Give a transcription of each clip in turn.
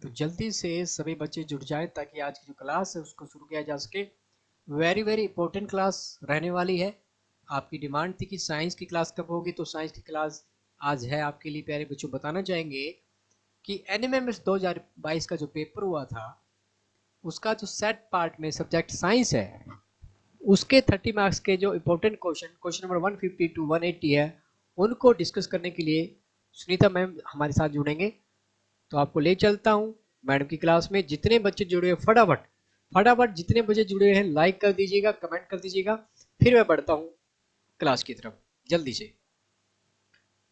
तो जल्दी से सभी बच्चे जुट जाएं ताकि आज की जो क्लास है उसको शुरू किया जा सके। वेरी वेरी इंपॉर्टेंट क्लास रहने वाली है। आपकी डिमांड थी कि साइंस की क्लास कब होगी, तो साइंस की क्लास आज है आपके लिए। प्यारे बच्चों, बताना चाहेंगे कि एनएमएमएस 2022 का जो पेपर हुआ था उसका जो सेट पार्ट में सब्जेक्ट साइंस है उसके 30 मार्क्स के जो इंपॉर्टेंट क्वेश्चन नंबर 150 टू 180 है, उनको डिस्कस करने के लिए सुनीता मैम हमारे साथ जुड़ेंगे। तो आपको ले चलता हूँ मैडम की क्लास में। जितने बच्चे जुड़े हैं फटाफट फटाफट जितने बच्चे जुड़े हैं लाइक कर दीजिएगा, कमेंट कर दीजिएगा। फिर मैं बढ़ता हूँ क्लास की तरफ।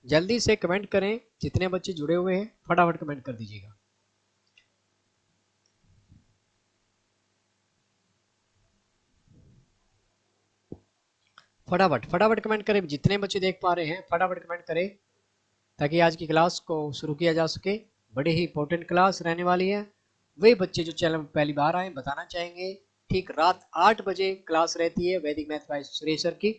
जल्दी से कमेंट करें, जितने बच्चे जुड़े हुए हैं फटाफट कमेंट कर दीजिएगा। फटाफट फटाफट कमेंट करें, जितने बच्चे देख पा रहे हैं फटाफट कमेंट करें ताकि आज की क्लास को शुरू किया जा सके। बड़े ही इंपॉर्टेंट क्लास रहने वाली है। वे बच्चे जो चैनल में पहली बार आए बताना चाहेंगे, ठीक रात 8 बजे क्लास रहती है वैदिक मैथ बाय सुरेश सर की।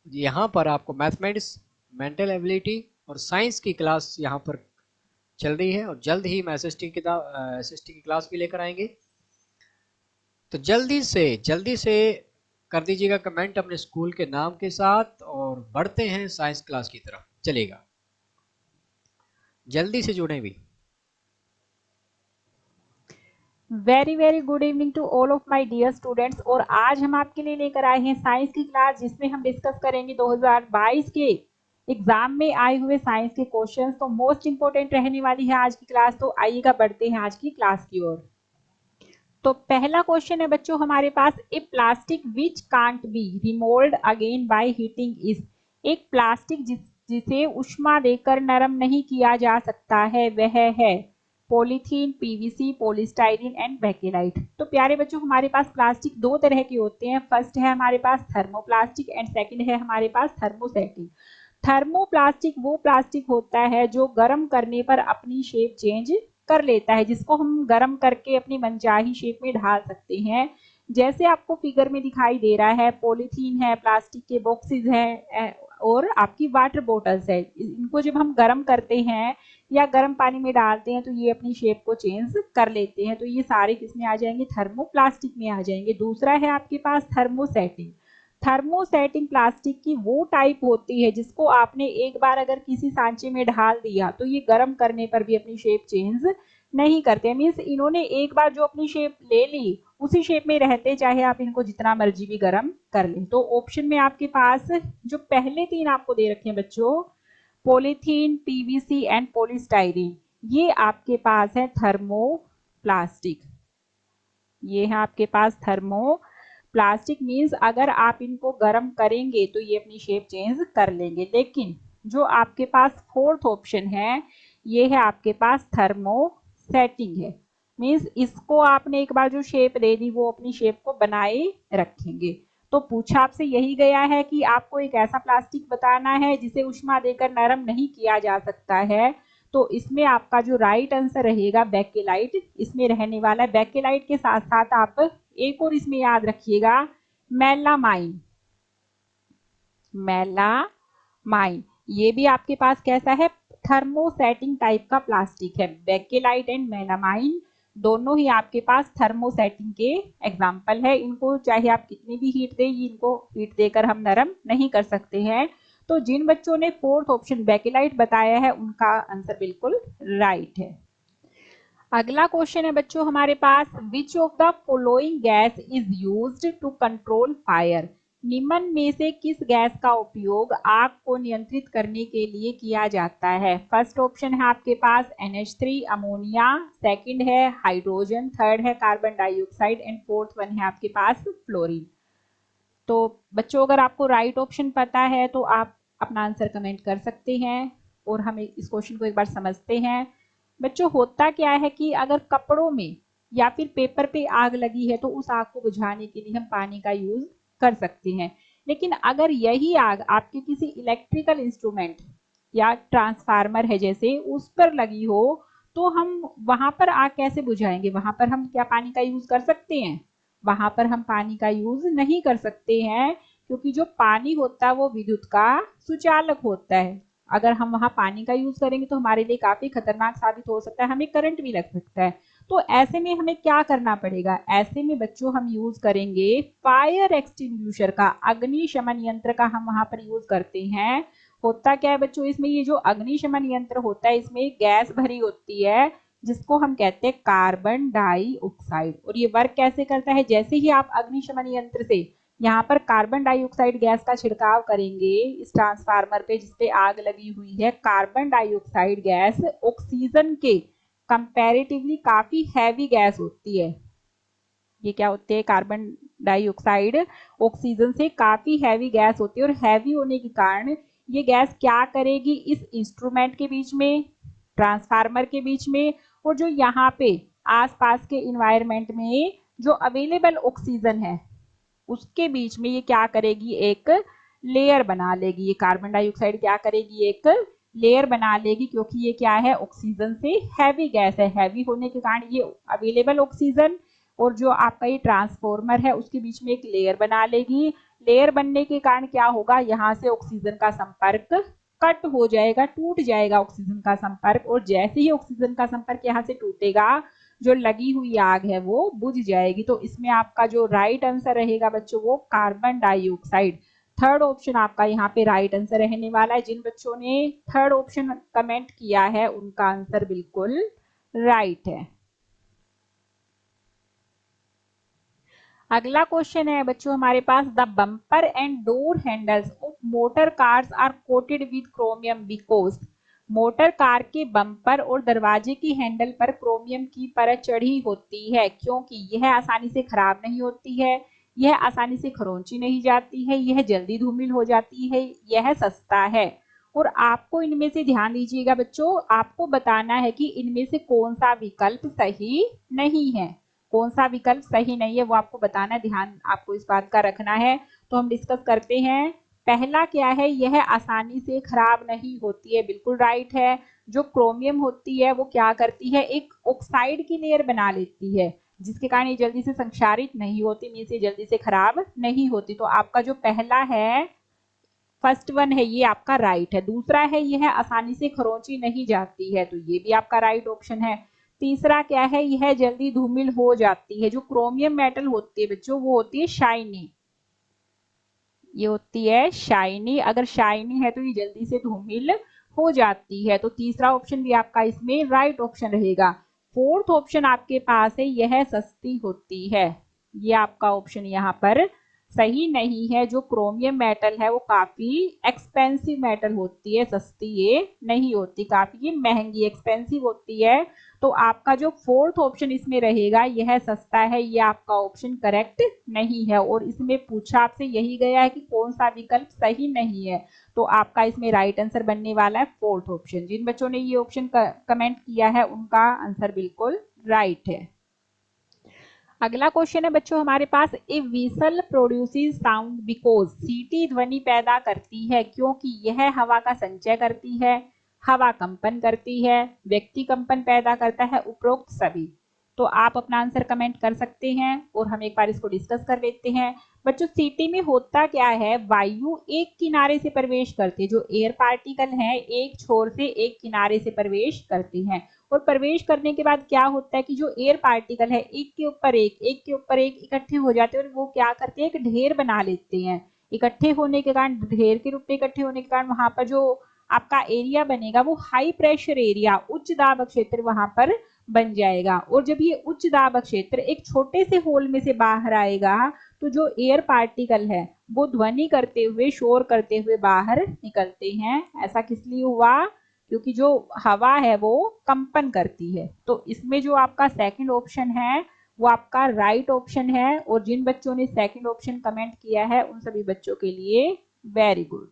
यहाँ पर आपको मैथमेटिक्स, मेंटल एबिलिटी और साइंस की क्लास यहाँ पर चल रही है और जल्द ही हम एसएसटी की क्लास भी लेकर आएंगे। तो जल्दी से कर दीजिएगा कमेंट अपने स्कूल के नाम के साथ और बढ़ते हैं साइंस क्लास की तरफ। चलेगा, जल्दी से जुड़ें भी। Very very good evening to all of my dear students. और आज हम आपके लिए लेकर आए हैं साइंस की क्लास, जिसमें हम डिस्कस करेंगे 2022 के एग्जाम में आए हुए साइंस के क्वेश्चंस। तो मोस्ट इंपोर्टेंट रहने वाली है आज की क्लास। तो आइएगा बढ़ते हैं आज की क्लास की ओर। तो पहला क्वेश्चन है बच्चों हमारे पास, a plastic which can't be remould again by heating is. एक प्लास्टिक जिसे ऊष्मा देकर नरम नहीं किया जा सकता है वह है polythene, PVC, polystyrene and bakelite. तो प्यारे बच्चों हमारे पास प्लास्टिक दो तरह के होते हैं। फर्स्ट है हमारे पास थर्मोप्लास्टिक एंड सेकंड है हमारे पास थर्मोसेटिक। थर्मोप्लास्टिक वो प्लास्टिक होता है जो गर्म करने पर अपनी शेप चेंज कर लेता है, जिसको हम गर्म करके अपनी मनचाही शेप में ढाल सकते हैं। जैसे आपको फिगर में दिखाई दे रहा है, पॉलीथीन है, प्लास्टिक के बॉक्सेस हैं और आपकी वाटर बॉटल्स है। इनको जब हम गर्म करते हैं या गर्म पानी में डालते हैं तो ये अपनी शेप को चेंज कर लेते हैं। तो ये सारे किसमें आ जाएंगे, थर्मोप्लास्टिक में आ जाएंगे। दूसरा है आपके पास थर्मोसेटिंग। थर्मोसेटिंग प्लास्टिक की वो टाइप होती है जिसको आपने एक बार अगर किसी सांचे में ढाल दिया तो ये गर्म करने पर भी अपनी शेप चेंज नहीं करते। मीन्स इन्होंने एक बार जो अपनी शेप ले ली उसी शेप में रहते, चाहे आप इनको जितना मर्जी भी गर्म कर लें। तो ऑप्शन में आपके पास जो पहले तीन आपको दे रखे हैं बच्चों, पॉलीथीन, पीवीसी एंड पॉलीस्टाइरीन, ये आपके पास है थर्मोप्लास्टिक। ये है आपके पास थर्मो प्लास्टिक। मीन्स अगर आप इनको गर्म करेंगे तो ये अपनी शेप चेंज कर लेंगे। लेकिन जो आपके पास फोर्थ ऑप्शन है ये है आपके पास थर्मोसेटिंग है। मीन्स इसको आपने एक बार जो शेप दे दी वो अपनी शेप को बनाए रखेंगे। तो पूछा आपसे यही गया है कि आपको एक ऐसा प्लास्टिक बताना है जिसे ऊष्मा देकर नरम नहीं किया जा सकता है। तो इसमें आपका जो राइट आंसर रहेगा बेकेलाइट इसमें रहने वाला है। बेकेलाइट के साथ साथ आप एक और इसमें याद रखिएगा, मेलामाइन। मेलामाइन ये भी आपके पास कैसा है, थर्मोसेटिंग टाइप का प्लास्टिक है। बेकेलाइट एंड मेलामाइन दोनों ही आपके पास थर्मोसेटिंग के एग्जाम्पल है। इनको चाहे आप कितनी भी हीट दें, इनको हीट देकर हम नरम नहीं कर सकते हैं। तो जिन बच्चों ने फोर्थ ऑप्शन बेकेलाइट बताया है उनका आंसर बिल्कुल राइट है। अगला क्वेश्चन है बच्चों हमारे पास, which of the following gas is used to control fire. निम्न में से किस गैस का उपयोग आग को नियंत्रित करने के लिए किया जाता है। फर्स्ट ऑप्शन है आपके पास NH3 अमोनिया, सेकंड है हाइड्रोजन, थर्ड है carbon dioxide and fourth one है आपके पास फ्लोरीन। तो बच्चों अगर आपको राइट ऑप्शन पता है तो आप अपना आंसर कमेंट कर सकते हैं और हम इस क्वेश्चन को एक बार समझते हैं। बच्चों होता क्या है कि अगर कपड़ों में या फिर पेपर पे आग लगी है तो उस आग को बुझाने के लिए हम पानी का यूज कर सकते हैं। लेकिन अगर यही आग आपके किसी इलेक्ट्रिकल इंस्ट्रूमेंट या ट्रांसफार्मर है जैसे उस पर लगी हो तो हम वहां पर आग कैसे बुझाएंगे। वहां पर हम क्या पानी का यूज कर सकते हैं, वहां पर हम पानी का यूज नहीं कर सकते हैं, क्योंकि जो पानी होता है वो विद्युत का सुचालक होता है। अगर हम वहां पानी का यूज करेंगे तो हमारे लिए काफी खतरनाक साबित हो सकता है, हमें करंट भी लग सकता है। तो ऐसे में हमें क्या करना पड़ेगा, ऐसे में बच्चों हम यूज करेंगे फायर एक्सटिंग्विशर का, अग्निशमन यंत्र का हम वहां पर यूज करते हैं। होता क्या है बच्चों, इसमें ये जो अग्निशमन यंत्र होता है इसमें गैस भरी होती है जिसको हम कहते हैं कार्बन डाइऑक्साइड। और ये वर्क कैसे करता है, जैसे ही आप अग्निशमन यंत्र से यहाँ पर कार्बन डाइऑक्साइड गैस का छिड़काव करेंगे इस ट्रांसफार्मर पे जिसपे आग लगी हुई है, कार्बन डाइऑक्साइड गैस ऑक्सीजन के कंपैरेटिवली काफी हैवी गैस होती है। ये क्या होते हैं, कार्बन डाइऑक्साइड ऑक्सीजन से काफी हैवी गैस होती है, और हैवी होने के कारण ये गैस क्या करेगी, इस इंस्ट्रूमेंट के बीच में, ट्रांसफार्मर के बीच में, और जो यहाँ पे आसपास के इन्वायरमेंट में जो अवेलेबल ऑक्सीजन है उसके बीच में ये क्या करेगी, एक लेयर बना लेगी। ये कार्बन डाइऑक्साइड क्या करेगी, एक लेयर बना लेगी, क्योंकि ये क्या है, ऑक्सीजन से हैवी गैस है। हैवी होने के कारण ये अवेलेबल ऑक्सीजन और जो आपका ये ट्रांसफॉर्मर है उसके बीच में एक लेयर बना लेगी। लेयर बनने के कारण क्या होगा, यहाँ से ऑक्सीजन का संपर्क कट हो जाएगा, टूट जाएगा ऑक्सीजन का संपर्क, और जैसे ही ऑक्सीजन का संपर्क यहाँ से टूटेगा जो लगी हुई आग है वो बुझ जाएगी। तो इसमें आपका जो राइट आंसर रहेगा बच्चों वो कार्बन डाइऑक्साइड, थर्ड ऑप्शन आपका यहाँ पे राइट आंसर रहने वाला है। जिन बच्चों ने थर्ड ऑप्शन कमेंट किया है उनका आंसर बिल्कुल राइट है। अगला क्वेश्चन है बच्चों हमारे पास, the bumper and door handles of motor cars are coated with chromium because, motor car के बम्पर और दरवाजे की हैंडल पर क्रोमियम की परत चढ़ी होती है क्योंकि यह आसानी से खराब नहीं होती है, यह आसानी से खरोंची नहीं जाती है, यह जल्दी धूमिल हो जाती है, यह सस्ता है। और आपको इनमें से, ध्यान दीजिएगा बच्चों, आपको बताना है कि इनमें से कौन सा विकल्प सही नहीं है, कौन सा विकल्प सही नहीं है वो आपको बताना, ध्यान आपको इस बात का रखना है। तो हम डिस्कस करते हैं। पहला क्या है, यह आसानी से खराब नहीं होती है, बिल्कुल राइट है। जो क्रोमियम होती है वो क्या करती है, एक ऑक्साइड की लेयर बना लेती है जिसके कारण ये जल्दी से संक्षारित नहीं होती, मीन्स ये जल्दी से खराब नहीं होती। तो आपका जो पहला है, फर्स्ट वन है, ये आपका राइट है। दूसरा है यह आसानी से खरोंची नहीं जाती है, तो ये भी आपका राइट ऑप्शन है। तीसरा क्या है, यह जल्दी धूमिल हो जाती है। जो क्रोमियम मेटल होती है बच्चों वो होती है शाइनी, ये होती है शाइनी, अगर शाइनी है तो ये जल्दी से धूमिल हो जाती है। तो तीसरा ऑप्शन भी आपका इसमें राइट ऑप्शन रहेगा। फोर्थ ऑप्शन आपके पास है, यह सस्ती होती है, ये आपका ऑप्शन यहाँ पर सही नहीं है। जो क्रोमियम मेटल है वो काफी एक्सपेंसिव मेटल होती है, सस्ती ये नहीं होती, काफी ये महंगी एक्सपेंसिव होती है। तो आपका जो फोर्थ ऑप्शन इसमें रहेगा, यह सस्ता है, ये आपका ऑप्शन करेक्ट नहीं है। और इसमें पूछा आपसे यही गया है कि कौन सा विकल्प सही नहीं है, तो आपका इसमें राइट आंसर बनने वाला है फोर्थ ऑप्शन। जिन बच्चों ने ये ऑप्शन कमेंट किया है उनका आंसर बिल्कुल राइट है। अगला क्वेश्चन है बच्चों हमारे पास, ए व्हीसल प्रोड्यूसेस साउंड बिकॉज, सीटी ध्वनि पैदा करती है क्योंकि यह हवा का संचय करती है, हवा कंपन करती है, व्यक्ति कंपन पैदा करता है, उपरोक्त सभी। तो आप अपना आंसर कमेंट कर सकते हैं और हम एक बार इसको डिस्कस कर लेते हैं। बच्चों सीटी में होता क्या है, वायु एक किनारे से प्रवेश करती है, जो एयर पार्टिकल है एक छोर से एक किनारे से प्रवेश करती हैं, और प्रवेश करने के बाद क्या होता है कि जो एयर पार्टिकल है एक के ऊपर एक के ऊपर एक इकट्ठे हो जाते हैं, और वो क्या करते हैं, एक ढेर बना लेते हैं। इकट्ठे होने के कारण, ढेर के रूप में इकट्ठे होने के कारण वहां पर जो आपका एरिया बनेगा वो हाई प्रेशर एरिया, उच्च दाब क्षेत्र वहां पर बन जाएगा। और जब ये उच्च दाब क्षेत्र एक छोटे से होल में से बाहर आएगा तो जो एयर पार्टिकल है वो ध्वनि करते हुए, शोर करते हुए बाहर निकलते हैं। ऐसा किस लिए हुआ, क्योंकि जो हवा है वो कंपन करती है। तो इसमें जो आपका सेकंड ऑप्शन है वो आपका राइट ऑप्शन है। और जिन बच्चों ने सेकंड ऑप्शन कमेंट किया है उन सभी बच्चों के लिए वेरी गुड।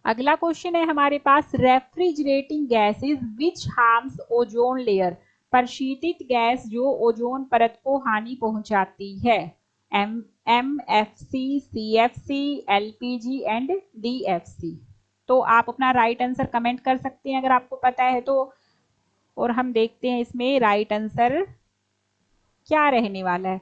अगला क्वेश्चन है हमारे पास, refrigerating gases which harms ozone layer, प्रशीतित गैस जो ओजोन परत को हानि पहुंचाती है, MFC, CFC, LPG and DFC। तो आप अपना राइट आंसर कमेंट कर सकते हैं अगर आपको पता है तो। और हम देखते हैं इसमें राइट आंसर क्या रहने वाला है।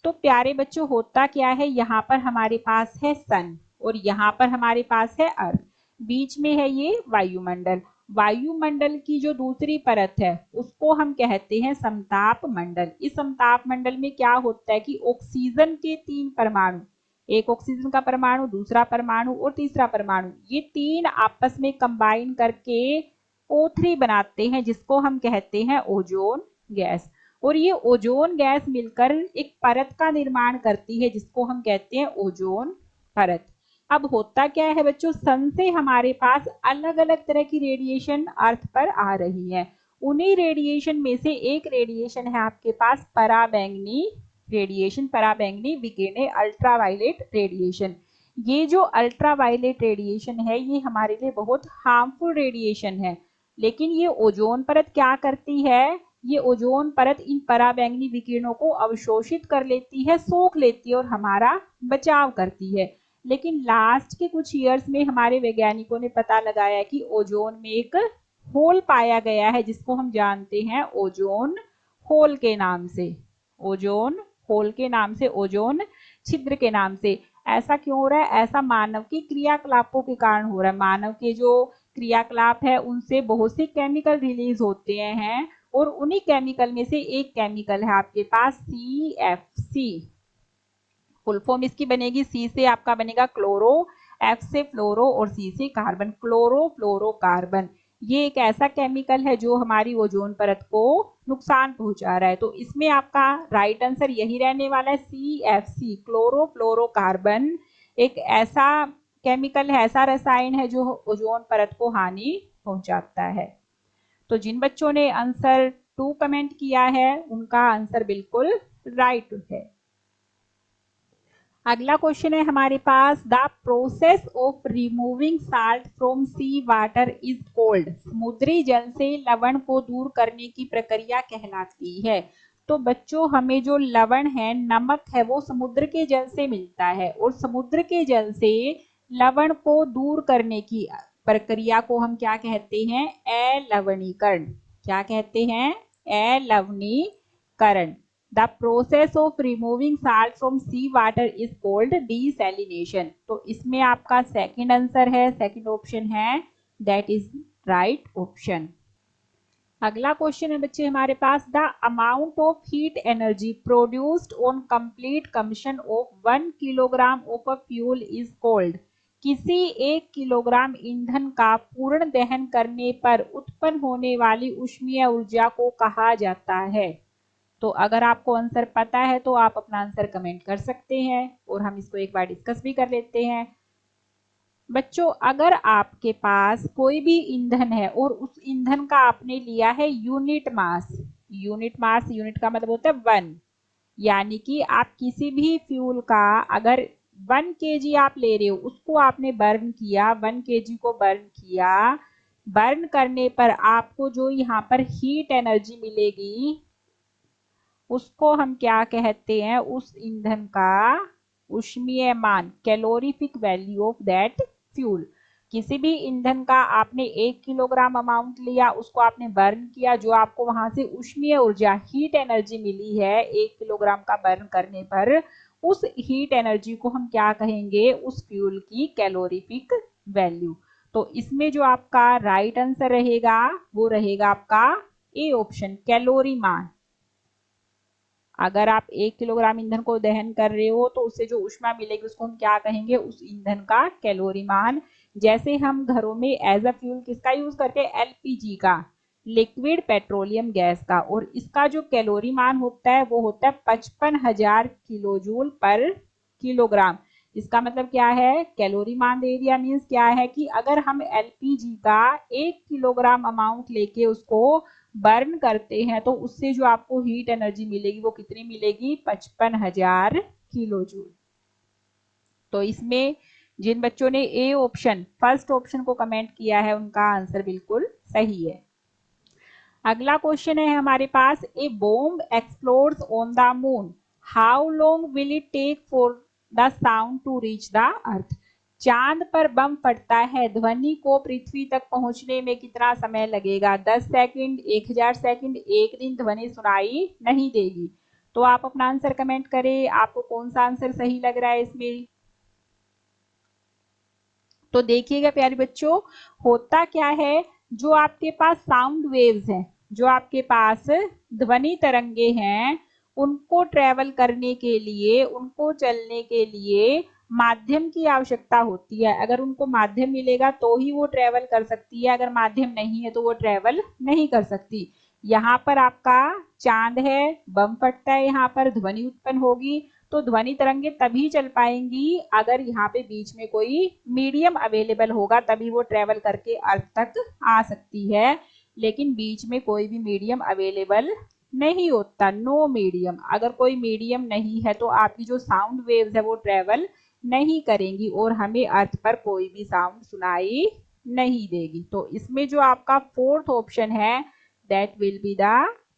तो प्यारे बच्चों होता क्या है, यहाँ पर हमारे पास है सन, और यहाँ पर हमारे पास है अर्थ, बीच में है ये वायुमंडल। वायुमंडल की जो दूसरी परत है उसको हम कहते हैं समताप मंडल। इस समताप मंडल में क्या होता है कि ऑक्सीजन के 3 परमाणु, एक ऑक्सीजन का परमाणु, दूसरा परमाणु और तीसरा परमाणु, ये 3 आपस में कंबाइन करके O3 बनाते हैं, जिसको हम कहते हैं ओजोन गैस। और ये ओजोन गैस मिलकर एक परत का निर्माण करती है जिसको हम कहते हैं ओजोन परत। अब होता क्या है बच्चों, सन से हमारे पास अलग अलग तरह की रेडिएशन अर्थ पर आ रही है। उन्हीं रेडिएशन में से एक रेडिएशन है आपके पास पराबैंगनी रेडिएशन, पराबैंगनी विकिरणें, अल्ट्रावायलेट रेडिएशन। ये जो अल्ट्रावायलेट रेडिएशन है ये हमारे लिए बहुत हार्मफुल रेडिएशन है, लेकिन ये ओजोन परत क्या करती है, ये ओजोन परत इन पराबैंगनी विकिरणों को अवशोषित कर लेती है, सोख लेती है और हमारा बचाव करती है। लेकिन लास्ट के कुछ ईयर्स में हमारे वैज्ञानिकों ने पता लगाया कि ओजोन में एक होल पाया गया है जिसको हम जानते हैं ओजोन होल के नाम से, ओजोन होल के नाम से, ओजोन छिद्र के नाम से। ऐसा क्यों हो रहा है? ऐसा मानव के क्रियाकलापों के कारण हो रहा है। मानव के जो क्रियाकलाप है उनसे बहुत से केमिकल रिलीज होते हैं और उन्हीं केमिकल में से एक केमिकल है आपके पास CFC। फुल फॉर्म इसकी बनेगी, C से आपका बनेगा क्लोरो, F से फ्लोरो और C से कार्बन, क्लोरोफ्लोरोकार्बन। ये एक ऐसा केमिकल है जो हमारी ओजोन परत को नुकसान पहुंचा रहा है। तो इसमें आपका राइट आंसर यही रहने वाला है, CFC, क्लोरोफ्लोरोकार्बन एक ऐसा केमिकल है, ऐसा रसायन है जो ओजोन परत को हानि पहुंचाता है। तो जिन बच्चों ने आंसर 2 कमेंट किया है उनका आंसर बिल्कुल राइट है। अगला क्वेश्चन है हमारे पास, the process of removing salt from sea water is called. समुद्री जल से लवण को दूर करने की प्रक्रिया कहलाती है। तो बच्चों हमें जो लवण है, नमक है, वो समुद्र के जल से मिलता है और समुद्र के जल से लवण को दूर करने की प्रक्रिया को हम क्या कहते हैं? अलवणीकरण। क्या कहते हैं? अलवणीकरण। The process of removing salt from sea water is called desalination। तो इसमें आपका सेकंड आंसर है, सेकंड ऑप्शन है, that is right option। अगला क्वेश्चन है बच्चे हमारे पास, the amount of heat energy produced on complete combustion of 1 kilogram of a fuel is called. किसी 1 किलोग्राम ईंधन का पूर्ण दहन करने पर उत्पन्न होने वाली ऊष्मीय ऊर्जा को कहा जाता है। तो अगर आपको आंसर पता है तो आप अपना आंसर कमेंट कर सकते हैं और हम इसको एक बार डिस्कस भी कर लेते हैं। बच्चों अगर आपके पास कोई भी ईंधन है और उस ईंधन का आपने लिया है यूनिट मास, यूनिट का मतलब होता है 1, यानी कि आप किसी भी फ्यूल का अगर 1 kg आप ले रहे हो, उसको आपने बर्न किया, 1 kg को बर्न किया, बर्न करने पर आपको जो यहाँ पर हीट एनर्जी मिलेगी उसको हम क्या कहते हैं? उस ईंधन का ऊष्मीय मान, calorific value of that fuel. किसी भी ईंधन का आपने 1 किलोग्राम अमाउंट लिया, उसको आपने बर्न किया, जो आपको वहां से ऊष्मीय ऊर्जा हीट एनर्जी मिली है 1 किलोग्राम का बर्न करने पर, उस हीट एनर्जी को हम क्या कहेंगे? उस फ्यूल की कैलोरीफिक वैल्यू। तो इसमें जो आपका राइट आंसर रहेगा वो रहेगा आपका ए ऑप्शन, कैलोरी मान। अगर आप 1 किलोग्राम ईंधन को दहन कर रहे हो तो उससे जो ऊष्मा मिलेगी उसको हम क्या कहेंगे? उस ईंधन का कैलोरी मान। जैसे हम घरों में एज अ फ्यूल किसका यूज करते हैं? LPG का, लिक्विड पेट्रोलियम गैस का, और इसका जो कैलोरी मान होता है वो होता है 55,000 किलोजूल पर किलोग्राम। इसका मतलब क्या है? कैलोरी मान दे दिया, मीन्स क्या है कि अगर हम LPG का 1 किलोग्राम अमाउंट लेके उसको बर्न करते हैं तो उससे जो आपको हीट एनर्जी मिलेगी वो कितनी मिलेगी? 55,000 किलोजूल। तो इसमें जिन बच्चों ने ए ऑप्शन, फर्स्ट ऑप्शन को कमेंट किया है उनका आंसर बिल्कुल सही है। अगला क्वेश्चन है हमारे पास, a bomb explodes on the moon, how long will it take for the sound to reach the earth. चांद पर बम फटता है, ध्वनि को पृथ्वी तक पहुंचने में कितना समय लगेगा? 10 सेकंड, 1000 सेकंड, 1 दिन ध्वनि सुनाई नहीं देगी। तो आप अपना आंसर कमेंट करें, आपको कौन सा आंसर सही लग रहा है इसमें? तो देखिएगा प्यारे बच्चों, होता क्या है, जो आपके पास साउंड वेव्स हैं, जो आपके पास ध्वनि तरंगे हैं, उनको ट्रेवल करने के लिए, उनको चलने के लिए माध्यम की आवश्यकता होती है। अगर उनको माध्यम मिलेगा तो ही वो ट्रेवल कर सकती है, अगर माध्यम नहीं है तो वो ट्रेवल नहीं कर सकती। यहाँ पर आपका चांद है, बम फटता है, यहाँ पर ध्वनि उत्पन्न होगी, तो ध्वनि तरंगे तभी चल पाएंगी अगर यहाँ पे बीच में कोई मीडियम अवेलेबल होगा, तभी वो ट्रेवल करके अर्थ तक आ सकती है। लेकिन बीच में कोई भी मीडियम अवेलेबल नहीं होता, नो मीडियम। अगर कोई मीडियम नहीं है तो आपकी जो साउंड वेव्स है वो ट्रेवल नहीं करेंगी और हमें अर्थ पर कोई भी साउंड सुनाई नहीं देगी। तो इसमें जो आपका फोर्थ ऑप्शन है, that will be the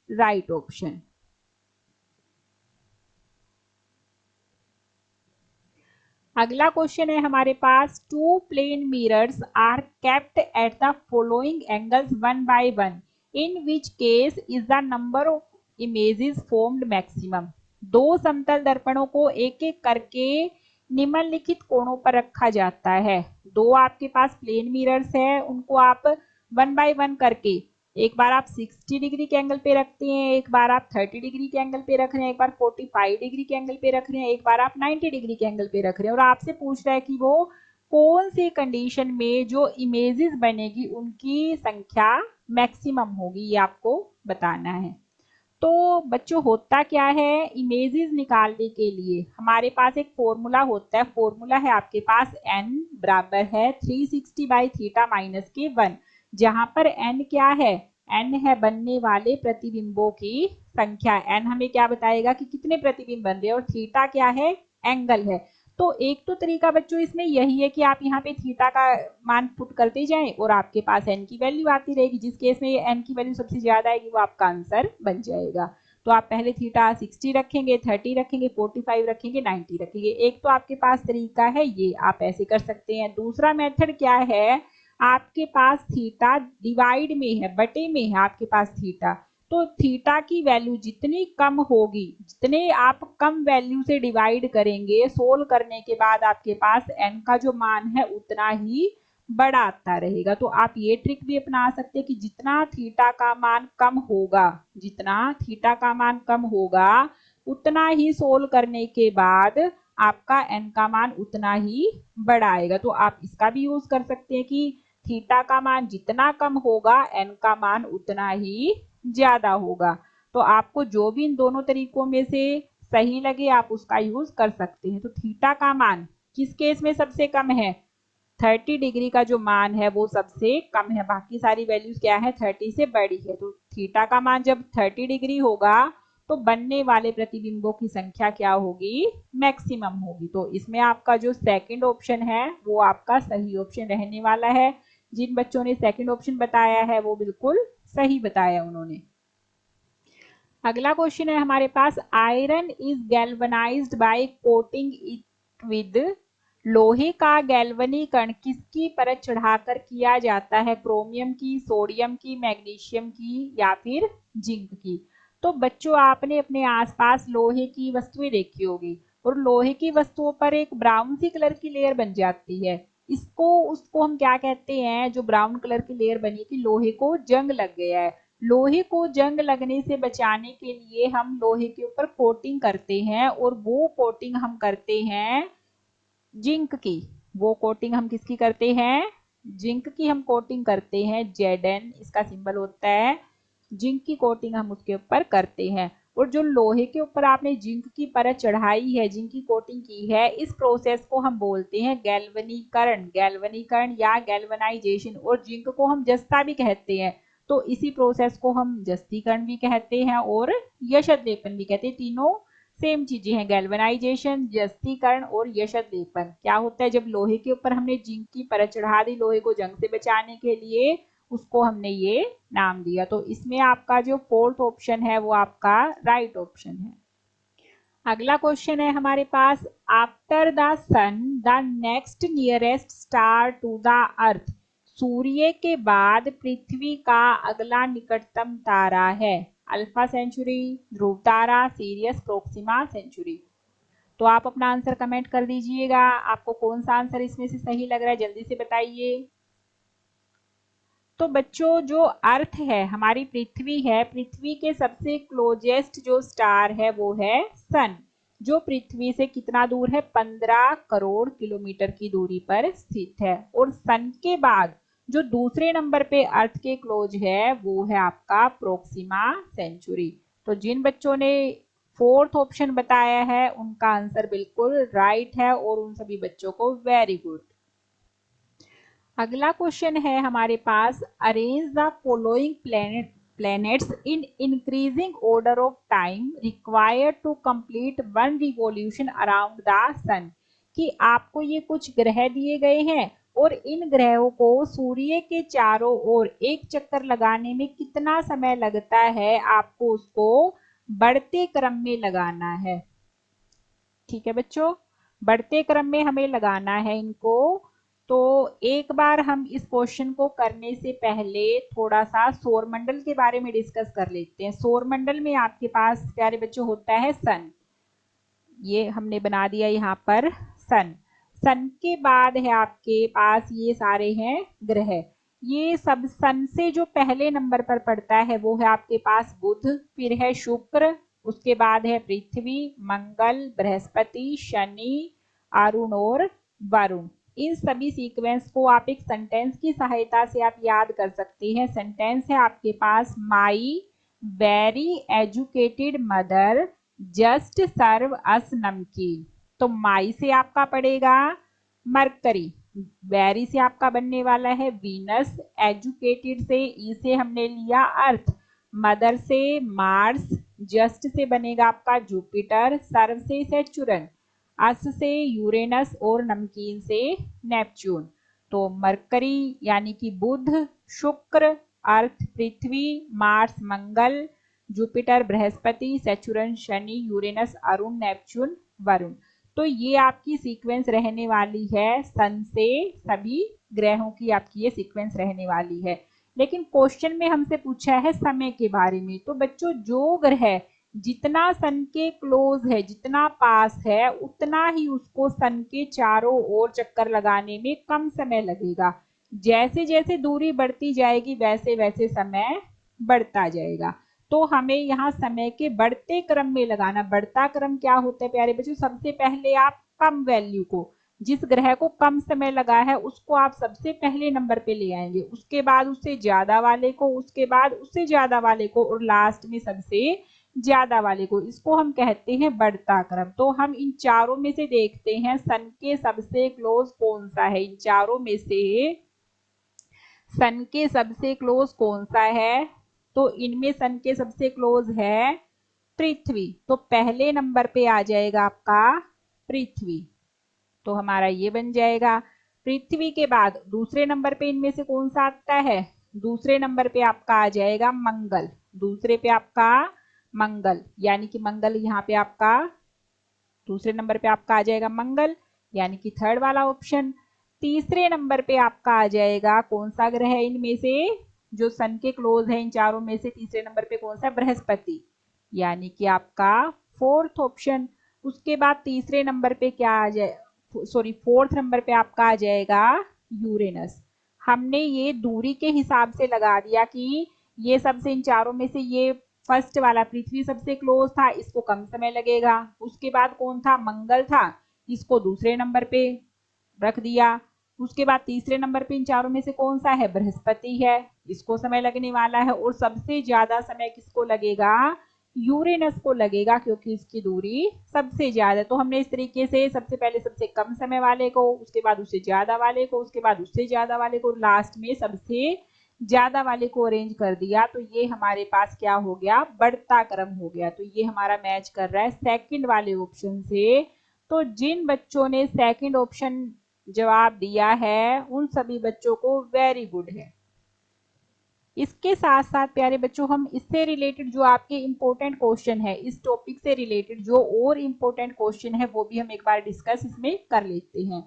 right option. अगला क्वेश्चन है हमारे पास, two plane mirrors are kept at the following angles 1 by 1, in which case is the number of images formed maximum. दो समतल दर्पणों को एक एक करके निम्नलिखित कोणों पर रखा जाता है। दो आपके पास प्लेन मिरर्स है, उनको आप 1 by 1 करके, एक बार आप 60 डिग्री के एंगल पे रखते हैं, एक बार आप 30 डिग्री के एंगल पे रख रहे हैं, एक बार 45 डिग्री के एंगल पे रख रहे हैं, एक बार आप 90 डिग्री के एंगल पे रख रहे हैं, और आपसे पूछ रहा है कि वो कौन सी कंडीशन में जो इमेजेस बनेगी उनकी संख्या मैक्सिमम होगी, ये आपको बताना है। तो बच्चों होता क्या है, इमेजेस निकालने के लिए हमारे पास एक फॉर्मूला होता है। फॉर्मूला है आपके पास n बराबर है 360 बाई थीटा माइनस के 1, जहां पर n क्या है, n है बनने वाले प्रतिबिंबों की संख्या। n हमें क्या बताएगा कि कितने प्रतिबिंब बन रहे हैं, और थीटा क्या है, एंगल है। तो एक तो तरीका बच्चों इसमें यही है कि आप यहाँ पे थीटा का मान पुट करते जाएं और आपके पास n की वैल्यू आती रहेगी। जिस केस में ये n की वैल्यू सबसे ज्यादा आएगी वो आपका आंसर बन जाएगा। तो आप पहले थीटा 60 रखेंगे, 30 रखेंगे, 45 रखेंगे, 90 रखेंगे। एक तो आपके पास तरीका है ये, आप ऐसे कर सकते हैं। दूसरा मेथड क्या है, आपके पास थीटा डिवाइड में है, बटे में है आपके पास थीटा, तो थीटा की वैल्यू जितनी कम होगी, जितने आप कम वैल्यू से डिवाइड करेंगे, सोल्व करने के बाद आपके पास n का जो मान है उतना ही बड़ा आता रहेगा। तो आप ये ट्रिक भी अपना सकते हैं कि जितना थीटा का मान कम होगा, जितना थीटा का मान कम होगा, उतना ही सोल्व करने के बाद आपका n का मान उतना ही बड़ा आएगा। तो आप इसका भी यूज कर सकते हैं कि थीटा का मान जितना कम होगा, n का मान उतना ही ज्यादा होगा। तो आपको जो भी इन दोनों तरीकों में से सही लगे आप उसका यूज कर सकते हैं। तो थीटा का मान किस केस में सबसे कम है, 30 डिग्री का जो मान है वो सबसे कम है, बाकी सारी वैल्यूज क्या है, 30 से बड़ी है। तो थीटा का मान जब 30 डिग्री होगा तो बनने वाले प्रतिबिंबों की संख्या क्या होगी, मैक्सिमम होगी। तो इसमें आपका जो सेकंड ऑप्शन है वो आपका सही ऑप्शन रहने वाला है। जिन बच्चों ने सेकंड ऑप्शन बताया है वो बिल्कुल सही बताया उन्होंने। अगला क्वेश्चन है हमारे पास, iron is galvanised by coating it with. लोहे का गैल्वनीकरण किसकी परत चढ़ाकर किया जाता है, क्रोमियम की, सोडियम की, मैग्नीशियम की, या फिर जिंक की। तो बच्चों आपने अपने आसपास लोहे की वस्तुएं देखी होगी, और लोहे की वस्तुओं पर एक ब्राउन सी कलर की लेयर बन जाती है। उसको हम क्या कहते हैं, जो ब्राउन कलर की लेयर बनी कि लोहे को जंग लग गया है। लोहे को जंग लगने से बचाने के लिए हम लोहे के ऊपर कोटिंग करते हैं, और वो कोटिंग हम करते हैं जिंक की। वो कोटिंग हम किसकी करते हैं, जिंक की हम कोटिंग करते हैं, Zn इसका सिंबल होता है। जिंक की कोटिंग हम उसके ऊपर करते हैं। और जो लोहे के ऊपर आपने जिंक की परत चढ़ाई है, जिंक की कोटिंग की है, इस प्रोसेस को हम बोलते हैं गैल्वनीकरण, गैल्वनीकरण या गैल्वनाइजेशन। और जिंक को हम जस्ता भी कहते हैं, तो इसी प्रोसेस को हम जस्तीकरण भी कहते हैं और यशत लेपन भी कहते हैं। तीनों सेम चीजें हैं, गैल्वनाइजेशन, जस्तीकरण और यशत लेपन। क्या होता है, जब लोहे के ऊपर हमने जिंक की परत चढ़ा दी लोहे को जंग से बचाने के लिए, उसको हमने ये नाम दिया। तो इसमें आपका जो फोर्थ ऑप्शन है वो आपका राइट ऑप्शन है। अगला क्वेश्चन है हमारे पास, after the sun the next nearest star to the earth. सूर्य के बाद पृथ्वी का अगला निकटतम तारा है, अल्फा सेंचुरी, ध्रुव तारा, सीरियस, प्रोक्सिमा सेंचुरी। तो आप अपना आंसर कमेंट कर दीजिएगा। आपको कौन सा आंसर इसमें से सही लग रहा है, जल्दी से बताइए। तो बच्चों, जो अर्थ है, हमारी पृथ्वी है, पृथ्वी के सबसे क्लोजेस्ट जो स्टार है वो है सन, जो पृथ्वी से कितना दूर है, 15 करोड़ किलोमीटर की दूरी पर स्थित है। और सन के बाद जो दूसरे नंबर पे अर्थ के क्लोज है वो है आपका प्रोक्सिमा सेंचुरी। तो जिन बच्चों ने फोर्थ ऑप्शन बताया है उनका आंसर बिल्कुल राइट है, और उन सभी बच्चों को वेरी गुड। अगला क्वेश्चन है हमारे पास, arrange the following planets in increasing order of time required to complete one revolution around the sun. कि आपको ये कुछ ग्रह दिए गए हैं और इन ग्रहों को सूर्य के चारों ओर एक चक्कर लगाने में कितना समय लगता है, आपको उसको बढ़ते क्रम में लगाना है। ठीक है बच्चों, बढ़ते क्रम में हमें लगाना है इनको। तो एक बार हम इस क्वेश्चन को करने से पहले थोड़ा सा सौरमंडल के बारे में डिस्कस कर लेते हैं। सौरमंडल में आपके पास प्यारे बच्चों होता है सन, ये हमने बना दिया यहाँ पर सन। सन के बाद है आपके पास ये सारे हैं ग्रह। ये सब सन से जो पहले नंबर पर पड़ता है वो है आपके पास बुध, फिर है शुक्र, उसके बाद है पृथ्वी, मंगल, बृहस्पति, शनि, अरुण और वरुण। इन सभी सीक्वेंस को आप एक सेंटेंस की सहायता से आप याद कर सकते हैं। सेंटेंस है आपके पास, my very educated mother just serve us namkeen. तो माई से आपका पड़ेगा मरकरी, वेरी से आपका बनने वाला है वीनस, एजुकेटेड से ई से हमने लिया अर्थ, मदर से मार्स, जस्ट से बनेगा आपका जुपिटर, सर्व से सैचुरन, अस से यूरेनस और नमकीन से नेपच्यून। तो मरकरी यानी कि Budh, Shukra, earth Prithvi, Mars Mangal, Jupiter Brihaspati, Saturn Shani, Uranus Arun, Neptune Varun. तो ये आपकी सीक्वेंस रहने वाली है, सन से सभी ग्रहों की आपकी ये सीक्वेंस रहने वाली है। लेकिन क्वेश्चन में हमसे पूछा है समय के बारे में। तो बच्चों, जो ग्रह जितना सन के क्लोज है, जितना पास है, उतना ही उसको सन के चारों ओर चक्कर लगाने में कम समय लगेगा। जैसे जैसे दूरी बढ़ती जाएगी वैसे वैसे समय बढ़ता जाएगा। तो हमें यहाँ समय के बढ़ते क्रम में लगाना। बढ़ता क्रम क्या होता है प्यारे बच्चों, सबसे पहले आप कम वैल्यू को, जिस ग्रह को कम समय लगा है उसको आप सबसे पहले नंबर पे ले आएंगे, उसके बाद उससे ज्यादा वाले को, उसके बाद उससे ज्यादा वाले को, और लास्ट में सबसे ज्यादा वाले को। इसको हम कहते हैं बढ़ता क्रम। तो हम इन चारों में से देखते हैं सन के सबसे क्लोज कौन सा है। इन चारों में से सन के सबसे क्लोज कौन सा है, तो इनमें सन के सबसे क्लोज है पृथ्वी। तो पहले नंबर पे आ जाएगा आपका पृथ्वी, तो हमारा ये बन जाएगा। पृथ्वी के बाद दूसरे नंबर पे इनमें से कौन सा आता है, दूसरे नंबर पे आपका आ जाएगा मंगल। दूसरे पे आपका मंगल, यानी कि मंगल यहाँ पे आपका दूसरे नंबर पे आपका आ जाएगा मंगल, यानी कि थर्ड वाला ऑप्शन। तीसरे नंबर पे आपका आ जाएगा कौन सा ग्रह है इनमें से, जो सन के क्लोज है इन चारों में से, तीसरे नंबर पे कौन सा, बृहस्पति, यानी कि आपका फोर्थ ऑप्शन। उसके बाद तीसरे नंबर पे क्या आ जाए, सॉरी फोर्थ नंबर पे आपका आ जाएगा यूरेनस। हमने ये दूरी के हिसाब से लगा दिया कि ये सबसे इन चारों में से ये फर्स्ट वाला पृथ्वी सबसे क्लोज था, इसको कम समय लगेगा। उसके बाद कौन था, मंगल था, इसको दूसरे नंबर पे रख दिया। उसके बाद तीसरे नंबर पे इन चारों में से कौन सा है, बृहस्पति है, इसको समय लगने वाला है। और सबसे ज्यादा समय किसको लगेगा, यूरेनस को लगेगा, क्योंकि इसकी दूरी सबसे ज्यादा। तो हमने इस तरीके से सबसे पहले सबसे कम समय वाले को, उसके बाद उससे ज्यादा वाले को, उसके बाद उससे ज्यादा वाले को, लास्ट में सबसे ज्यादा वाले को अरेंज कर दिया। तो ये हमारे पास क्या हो गया, बढ़ता क्रम हो गया। तो ये हमारा मैच कर रहा है सेकंड वाले ऑप्शन से। तो जिन बच्चों ने सेकंड ऑप्शन जवाब दिया है उन सभी बच्चों को वेरी गुड है। इसके साथ साथ प्यारे बच्चों, हम इससे रिलेटेड जो आपके इंपॉर्टेंट क्वेश्चन है, इस टॉपिक से रिलेटेड जो और इंपॉर्टेंट क्वेश्चन है वो भी हम एक बार डिस्कस इसमें कर लेते हैं।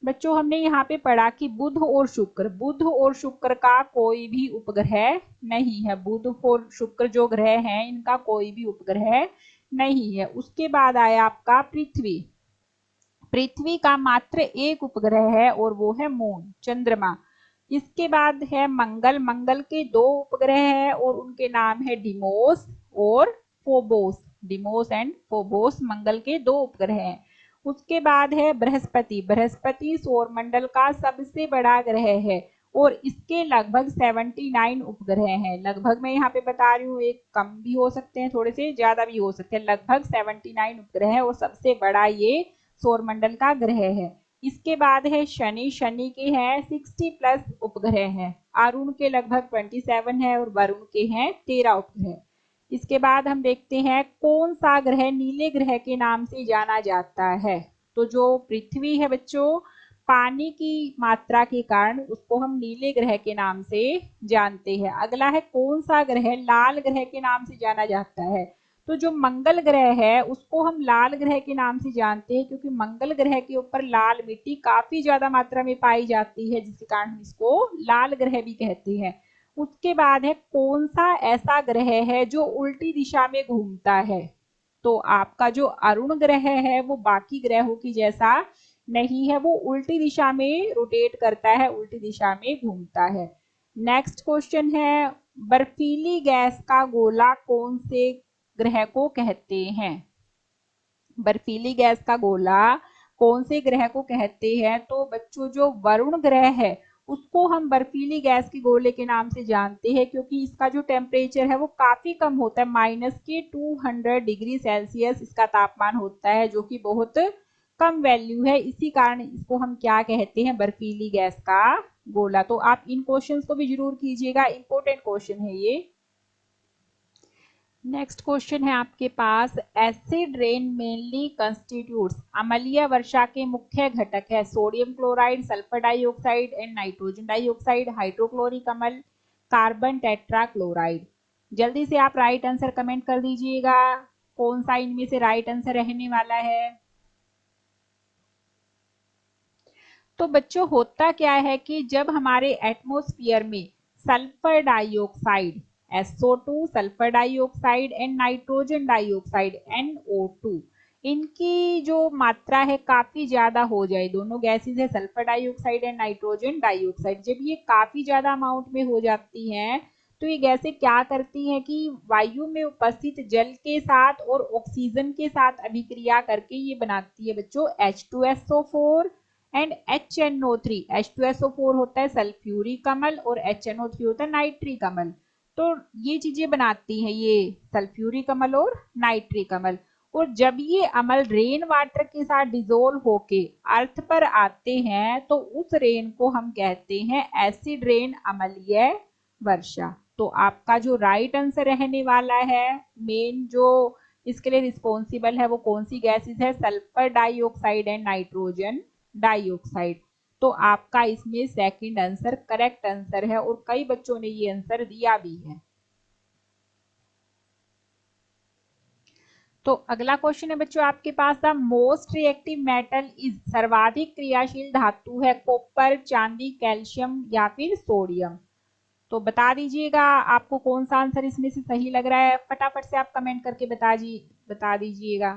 बच्चों, हमने यहाँ पे पढ़ा कि बुध और शुक्र का कोई भी उपग्रह नहीं है। बुध और शुक्र जो ग्रह हैं इनका कोई भी उपग्रह नहीं है। उसके बाद आया आपका पृथ्वी। पृथ्वी का मात्र एक उपग्रह है और वो है मून, चंद्रमा। इसके बाद है मंगल। मंगल के 2 उपग्रह हैं और उनके नाम है डिमोस और फोबोस। डिमोस एंड फोबोस मंगल के 2 उपग्रह हैं। उसके बाद है बृहस्पति। बृहस्पति सौरमंडल का सबसे बड़ा ग्रह है और इसके लगभग 79 उपग्रह हैं। लगभग मैं यहाँ पे बता रही हूँ, एक कम भी हो सकते हैं, थोड़े से ज्यादा भी हो सकते हैं। लगभग 79 उपग्रह है और सबसे बड़ा ये सौरमंडल का ग्रह है। इसके बाद है शनि। शनि के हैं 60 प्लस उपग्रह हैं। अरुण के लगभग 27 है और वरुण के हैं 13 उपग्रह। इसके बाद हम देखते हैं कौन सा ग्रह नीले ग्रह के नाम से जाना जाता है। तो जो पृथ्वी है बच्चों, पानी की मात्रा के कारण उसको हम नीले ग्रह के नाम से जानते हैं। अगला है कौन सा ग्रह लाल ग्रह के नाम से जाना जाता है। तो जो मंगल ग्रह है उसको हम लाल ग्रह के नाम से जानते हैं क्योंकि मंगल ग्रह के ऊपर लाल मिट्टी काफी ज्यादा मात्रा में पाई जाती है, जिसके कारण हम इसको लाल ग्रह भी कहते हैं। उसके बाद है कौन सा ऐसा ग्रह है जो उल्टी दिशा में घूमता है। तो आपका जो अरुण ग्रह है वो बाकी ग्रहों की जैसा नहीं है, वो उल्टी दिशा में रोटेट करता है, उल्टी दिशा में घूमता है। नेक्स्ट क्वेश्चन है बर्फीली गैस का गोला कौन से ग्रह को कहते हैं। बर्फीली गैस का गोला कौन से ग्रह को कहते हैं। तो बच्चों जो वरुण ग्रह है उसको हम बर्फीली गैस के गोले के नाम से जानते हैं क्योंकि इसका जो टेम्परेचर है वो काफी कम होता है, -200 डिग्री सेल्सियस इसका तापमान होता है, जो कि बहुत कम वैल्यू है। इसी कारण इसको हम क्या कहते हैं, बर्फीली गैस का गोला। तो आप इन क्वेश्चंस को भी जरूर कीजिएगा, इंपॉर्टेंट क्वेश्चन है ये। नेक्स्ट क्वेश्चन है आपके पास, एसिड रेन मेनली कंस्टिट्यूट्स। अम्लीय वर्षा के मुख्य घटक है sodium chloride, sulphur dioxide and nitrogen dioxide, hydrochloric अम्ल, कार्बन टेट्रा क्लोराइड। जल्दी से आप राइट आंसर कमेंट कर दीजिएगा, कौन सा इनमें से राइट आंसर रहने वाला है। तो बच्चों होता क्या है कि जब हमारे एटमॉस्फेयर में sulphur dioxide SO2, sulphur dioxide and nitrogen dioxide NO2, इनकी जो मात्रा है काफी ज्यादा हो जाए, दोनों गैसेज है sulphur dioxide and nitrogen dioxide, जब ये काफी ज्यादा अमाउंट में हो जाती हैं तो ये गैसें क्या करती हैं कि वायु में उपस्थित जल के साथ और ऑक्सीजन के साथ अभिक्रिया करके ये बनाती है बच्चों H2SO4 एंड HNO3। H2SO4 होता है सल्फ्यूरिक अम्ल और HNO3 होता है नाइट्रिक अम्ल। तो ये चीजें बनाती हैं ये सल्फ्यूरिक अम्ल और नाइट्रिक अम्ल। और जब ये अम्ल रेन वाटर के साथ डिजोल्व होके अर्थ पर आते हैं तो उस रेन को हम कहते हैं एसिड रेन, अम्लीय वर्षा। तो आपका जो राइट आंसर रहने वाला है, मेन जो इसके लिए रिस्पॉन्सिबल है वो कौन सी गैसेस है, sulphur dioxide and nitrogen dioxide. तो आपका इसमें सेकंड आंसर करेक्ट आंसर है और कई बच्चों ने ये आंसर दिया भी है। तो अगला क्वेश्चन है बच्चों आपके पास, the most reactive metal is. सर्वाधिक क्रियाशील धातु है कॉपर, चांदी, कैल्शियम या फिर सोडियम। तो बता दीजिएगा आपको कौन सा आंसर इसमें से सही लग रहा है, फटाफट से आप कमेंट करके बता दीजिएगा।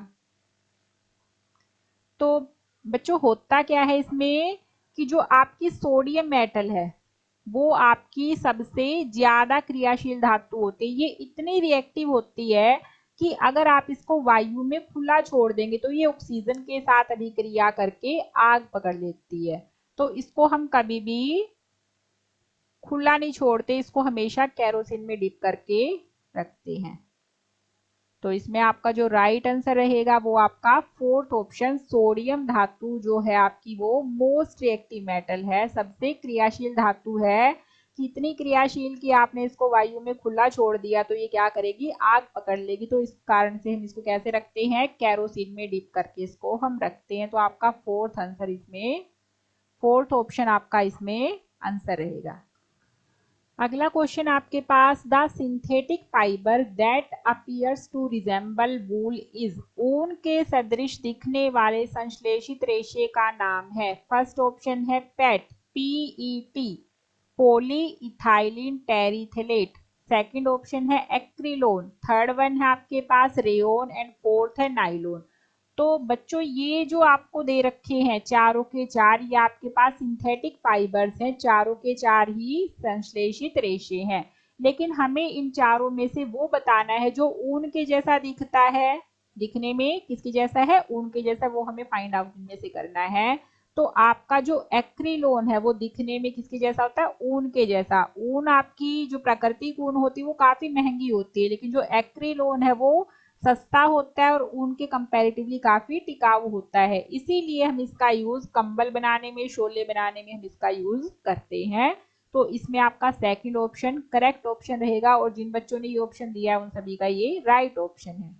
तो बच्चों होता क्या है इसमें कि जो आपकी सोडियम मेटल है वो आपकी सबसे ज्यादा क्रियाशील धातु होती है। ये इतनी रिएक्टिव होती है कि अगर आप इसको वायु में खुला छोड़ देंगे तो ये ऑक्सीजन के साथ अभिक्रिया करके आग पकड़ लेती है। तो इसको हम कभी भी खुला नहीं छोड़ते, इसको हमेशा केरोसिन में डिप करके रखते हैं। तो इसमें आपका जो राइट आंसर रहेगा वो आपका फोर्थ ऑप्शन, सोडियम धातु जो है आपकी वो मोस्ट रिएक्टिव मेटल है, सबसे क्रियाशील धातु है। कितनी क्रियाशील कि आपने इसको वायु में खुला छोड़ दिया तो ये क्या करेगी, आग पकड़ लेगी। तो इस कारण से हम इसको कैसे रखते हैं, केरोसिन में डिप करके इसको हम रखते हैं। तो आपका फोर्थ आंसर इसमें, फोर्थ ऑप्शन आपका इसमें आंसर रहेगा। अगला क्वेश्चन आपके पास, the synthetic fibre that appears to resemble wool is. ऊन के सदृश दिखने वाले संश्लेषित रेशे का नाम है। फर्स्ट ऑप्शन है PET, PET, polyethylene terephthalate. Second option है एक्रिलोन, थर्ड वन है आपके पास रेयोन एंड फोर्थ है नाइलोन। तो बच्चों ये जो आपको दे रखे हैं चारों के चार, ये आपके पास सिंथेटिक फाइबर्स हैं, चारों के चार ही संश्लेषित रेशे हैं। लेकिन हमें इन चारों में से वो बताना है जो ऊन के जैसा दिखता है, दिखने में किसके जैसा है, ऊन के जैसा, वो हमें फाइंड आउट इनमें से करना है। तो आपका जो एक्रिलोन है वो दिखने में किसके जैसा होता है, ऊन के जैसा। ऊन आपकी जो प्राकृतिक ऊन होती है वो काफी महंगी होती है, लेकिन जो एक्रिलोन है वो सस्ता होता है और ऊन के कंपैरेटिवली काफी टिकाऊ होता है। इसीलिए हम इसका यूज कंबल बनाने में, शोले बनाने में हम इसका यूज करते हैं। तो इसमें आपका सेकंड ऑप्शन करेक्ट ऑप्शन रहेगा, और जिन बच्चों ने ये ऑप्शन दिया है उन सभी का ये राइट ऑप्शन है।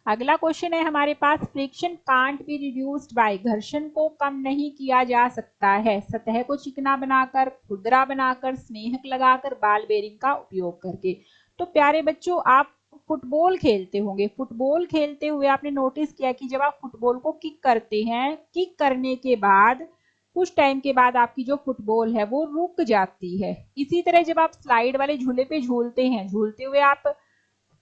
अगला क्वेश्चन है हमारे पास, friction can't be reduced by, घर्षण को कम नहीं किया जा सकता है सतह को चिकना बनाकर, खुरदरा बनाकर, स्नेहक लगाकर, बाल बेरिंग का उपयोग करके। तो प्यारे बच्चों, आप फुटबॉल खेलते होंगे, फुटबॉल खेलते हुए आपने नोटिस किया कि जब आप फुटबॉल को किक करते हैं, किक करने के बाद कुछ टाइम के बाद आपकी जो फुटबॉल है वो रुक जाती है। इसी तरह जब आप स्लाइड वाले झूले पे झूलते हैं, झूलते हुए आप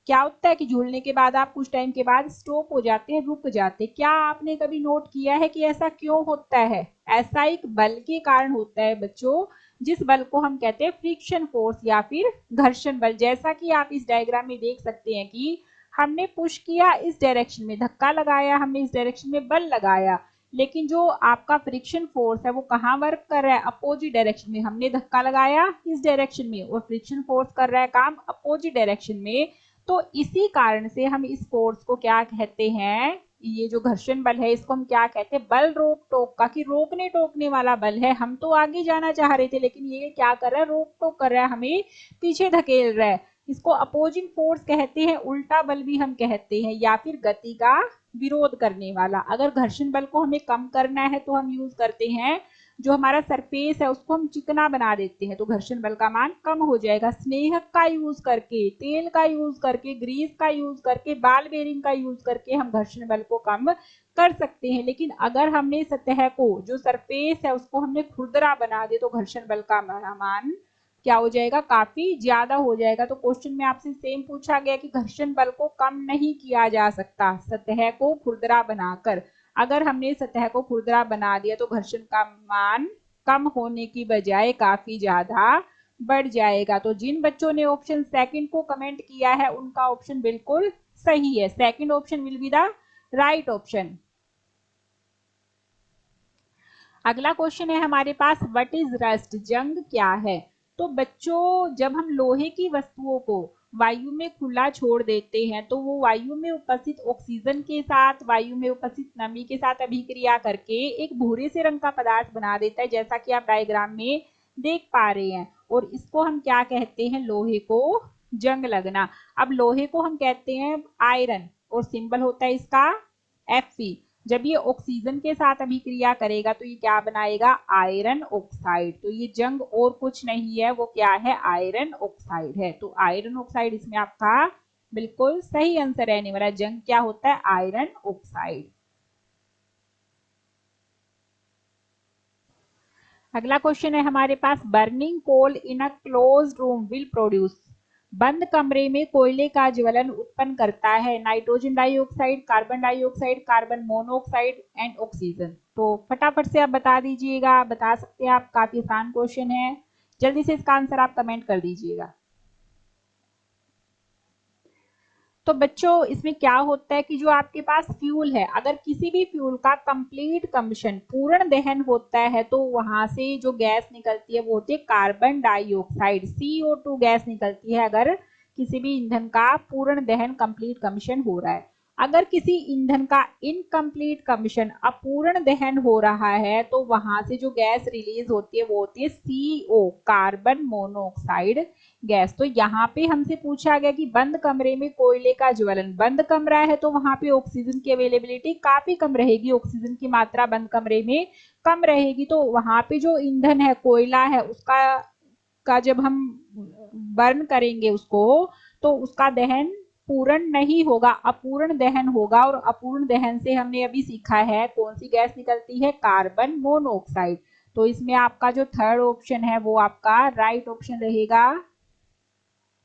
क्या होता है कि झूलने के बाद आप कुछ टाइम के बाद स्टॉप हो जाते हैं, रुक जाते हैं। क्या आपने कभी नोट किया है कि ऐसा क्यों होता है? ऐसा एक बल के कारण होता है बच्चों, जिस बल को हम कहते हैं फ्रिक्शन फोर्स या फिर घर्षण बल। जैसा कि आप इस डायग्राम में देख सकते हैं कि हमने पुश किया इस डायरेक्शन में, धक्का लगाया हमने इस डायरेक्शन में, बल लगाया, लेकिन जो आपका फ्रिक्शन फोर्स है वो कहाँ वर्क कर रहा है, अपोजिट डायरेक्शन में। हमने धक्का लगाया इस डायरेक्शन में और फ्रिक्शन फोर्स कर रहा है काम अपोजिट डायरेक्शन में। तो इसी कारण से हम इस फोर्स को क्या कहते हैं, ये जो घर्षण बल है इसको हम क्या कहते हैं, बल रोक टोक का, कि रोकने टोकने वाला बल है। हम तो आगे जाना चाह रहे थे लेकिन ये क्या कर रहा है, रोक टोक कर रहा है, हमें पीछे धकेल रहा है। इसको अपोजिंग फोर्स कहते हैं, उल्टा बल भी हम कहते हैं, या फिर गति का विरोध करने वाला। अगर घर्षण बल को हमें कम करना है तो हम यूज करते हैं, जो हमारा सरफेस है उसको हम चिकना बना देते हैं तो घर्षण बल का मान कम हो जाएगा। स्नेहक का यूज करके, तेल का यूज करके, ग्रीस का यूज करके, बाल बेरिंग का यूज करके हम घर्षण बल को कम कर सकते हैं। लेकिन अगर हमने सतह को, जो सरफेस है उसको हमने खुरदरा बना दे तो घर्षण बल का मान क्या हो जाएगा, काफी ज्यादा हो जाएगा। तो क्वेश्चन में आपसे सेम पूछा गया कि घर्षण बल को कम नहीं किया जा सकता सतह को खुरदरा बनाकर। अगर हमने सतह को खुरदरा बना दिया तो घर्षण का मान कम होने की बजाय काफी ज्यादा बढ़ जाएगा। तो जिन बच्चों ने ऑप्शन सेकंड को कमेंट किया है उनका ऑप्शन बिल्कुल सही है, second option will be the right option. अगला क्वेश्चन है हमारे पास, व्हाट इज रस्ट, जंग क्या है? तो बच्चों, जब हम लोहे की वस्तुओं को वायु में खुला छोड़ देते हैं तो वो वायु में उपस्थित ऑक्सीजन के साथ, वायु में उपस्थित नमी के साथ अभिक्रिया करके एक भूरे से रंग का पदार्थ बना देता है, जैसा कि आप डायग्राम में देख पा रहे हैं। और इसको हम क्या कहते हैं, लोहे को जंग लगना। अब लोहे को हम कहते हैं आयरन और सिंबल होता है इसका Fe। जब ये ऑक्सीजन के साथ अभिक्रिया करेगा तो ये क्या बनाएगा, आयरन ऑक्साइड। तो ये जंग और कुछ नहीं है, वो क्या है, आयरन ऑक्साइड है। तो आयरन ऑक्साइड इसमें आपका बिल्कुल सही आंसर रहने वाला है। जंग क्या होता है, आयरन ऑक्साइड। अगला क्वेश्चन है हमारे पास, burning coal in a closed room will produce, बंद कमरे में कोयले का ज्वलन उत्पन्न करता है nitrogen dioxide, carbon dioxide, carbon monoxide and oxygen. तो फटाफट से आप बता दीजिएगा, बता सकते हैं आप, काफी आसान क्वेश्चन है, जल्दी से इसका आंसर आप कमेंट कर दीजिएगा। तो बच्चों, इसमें क्या होता है कि जो आपके पास फ्यूल है, अगर किसी भी फ्यूल का कंप्लीट कम्बशन, पूर्ण दहन होता है तो वहां से जो गैस निकलती है वो होती है कार्बन डाइऑक्साइड, CO2 गैस निकलती है अगर किसी भी ईंधन का पूर्ण दहन कंप्लीट कम्बशन हो रहा है। अगर किसी ईंधन का इनकम्प्लीट कम्बशन, अपूर्ण दहन हो रहा है, तो वहां से जो गैस रिलीज होती है वो होती है CO, कार्बन मोनोऑक्साइड गैस। तो यहाँ पे हमसे पूछा गया कि बंद कमरे में कोयले का ज्वलन, बंद कमरा है तो वहां पे ऑक्सीजन की अवेलेबिलिटी काफी कम रहेगी, ऑक्सीजन की मात्रा बंद कमरे में कम रहेगी। तो वहां पे जो ईंधन है, कोयला है, उसका जब हम बर्न करेंगे उसको, तो उसका दहन पूर्ण नहीं होगा, अपूर्ण दहन होगा। और अपूर्ण दहन से हमने अभी सीखा है कौन सी गैस निकलती है, कार्बन मोनोऑक्साइड। तो इसमें आपका जो थर्ड ऑप्शन है वो आपका राइट ऑप्शन रहेगा।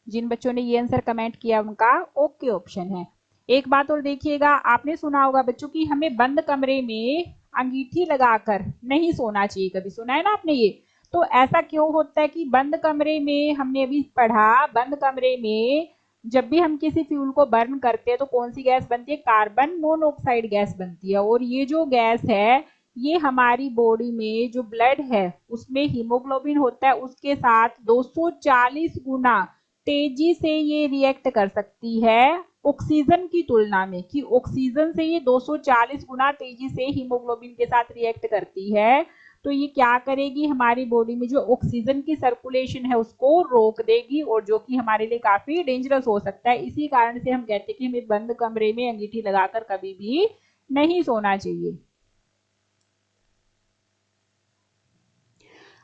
जिन बच्चों ने ये आंसर कमेंट किया उनका ओके ऑप्शन है। एक बात और देखिएगा, आपने सुना होगा बच्चों की हमें बंद कमरे में अंगीठी लगाकर नहीं सोना चाहिए, कभी सुना है ना आपने ये? तो ऐसा क्यों होता है कि बंद कमरे में, हमने अभी पढ़ा, बंद कमरे में जब भी हम किसी फ्यूल को बर्न करते हैं तो कौन सी गैस बनती है? कार्बन मोनोऑक्साइड गैस बनती है। और ये जो गैस है, ये हमारी बॉडी में जो ब्लड है उसमें हीमोग्लोबिन होता है, उसके साथ 240 गुना तेजी से ये रिएक्ट कर सकती है ऑक्सीजन की तुलना में, कि ऑक्सीजन से ये 240 गुना तेजी से हीमोग्लोबिन के साथ रिएक्ट करती है। तो ये क्या करेगी, हमारी बॉडी में जो ऑक्सीजन की सर्कुलेशन है उसको रोक देगी, और जो कि हमारे लिए काफी डेंजरस हो सकता है। इसी कारण से हम कहते हैं कि हमें बंद कमरे में अंगीठी लगाकर कभी भी नहीं सोना चाहिए।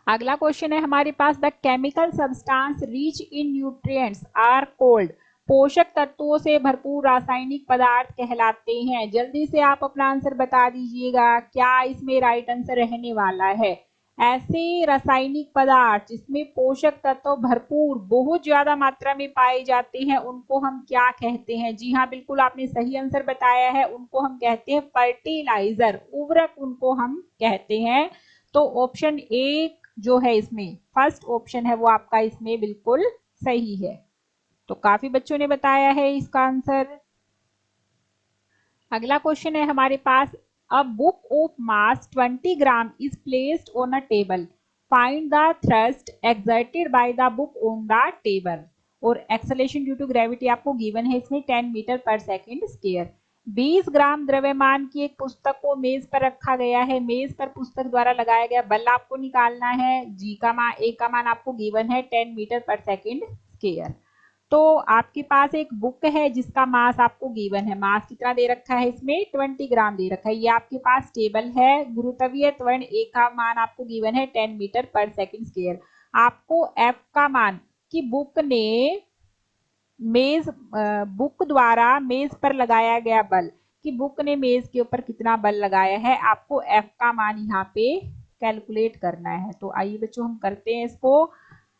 अगला क्वेश्चन है हमारे पास, the chemical substance rich in nutrients are called, पोषक तत्वों से भरपूर रासायनिक पदार्थ कहलाते हैं। जल्दी से आप अपना आंसर बता दीजिएगा, क्या इसमें राइट आंसर रहने वाला है? ऐसे रासायनिक पदार्थ जिसमें पोषक तत्व भरपूर बहुत ज्यादा मात्रा में पाए जाते हैं उनको हम क्या कहते हैं? जी हाँ, बिल्कुल आपने सही आंसर बताया है, उनको हम कहते हैं फर्टिलाइजर, उर्वरक उनको हम कहते हैं। तो ऑप्शन ए जो है इसमें फर्स्ट ऑप्शन है वो आपका इसमें बिल्कुल सही है। तो काफी बच्चों ने बताया है इसका आंसर। अगला क्वेश्चन है हमारे पास, a book of mass 20 gram is placed on a table, find the thrust exerted by the book on the table, और एक्सेलरेशन ड्यू टू ग्रेविटी आपको गिवन है इसमें 10 मीटर पर सेकेंड स्क्वायर। 20 ग्राम द्रव्यमान की एक पुस्तक को मेज पर रखा गया है, मेज पर पुस्तक द्वारा लगाया गया बल आपको निकालना है। जी का मान, ए का मान आपको गिवन है 10 मीटर पर सेकेंड स्क्वायर। तो आपके पास एक बुक है जिसका मास आपको गिवन है, मास कितना दे रखा है इसमें? 20 ग्राम दे रखा है। ये आपके पास टेबल है, गुरुत्वीय त्वरण ए का मान आपको गिवन है 10 मीटर पर सेकेंड स्क्वायर। आपको एफ का मान, कि बुक ने मेज, बुक द्वारा मेज पर लगाया गया बल, कि बुक ने मेज के ऊपर कितना बल लगाया है, आपको एफ का मान यहाँ पे कैलकुलेट करना है। तो आइए बच्चों हम करते हैं इसको।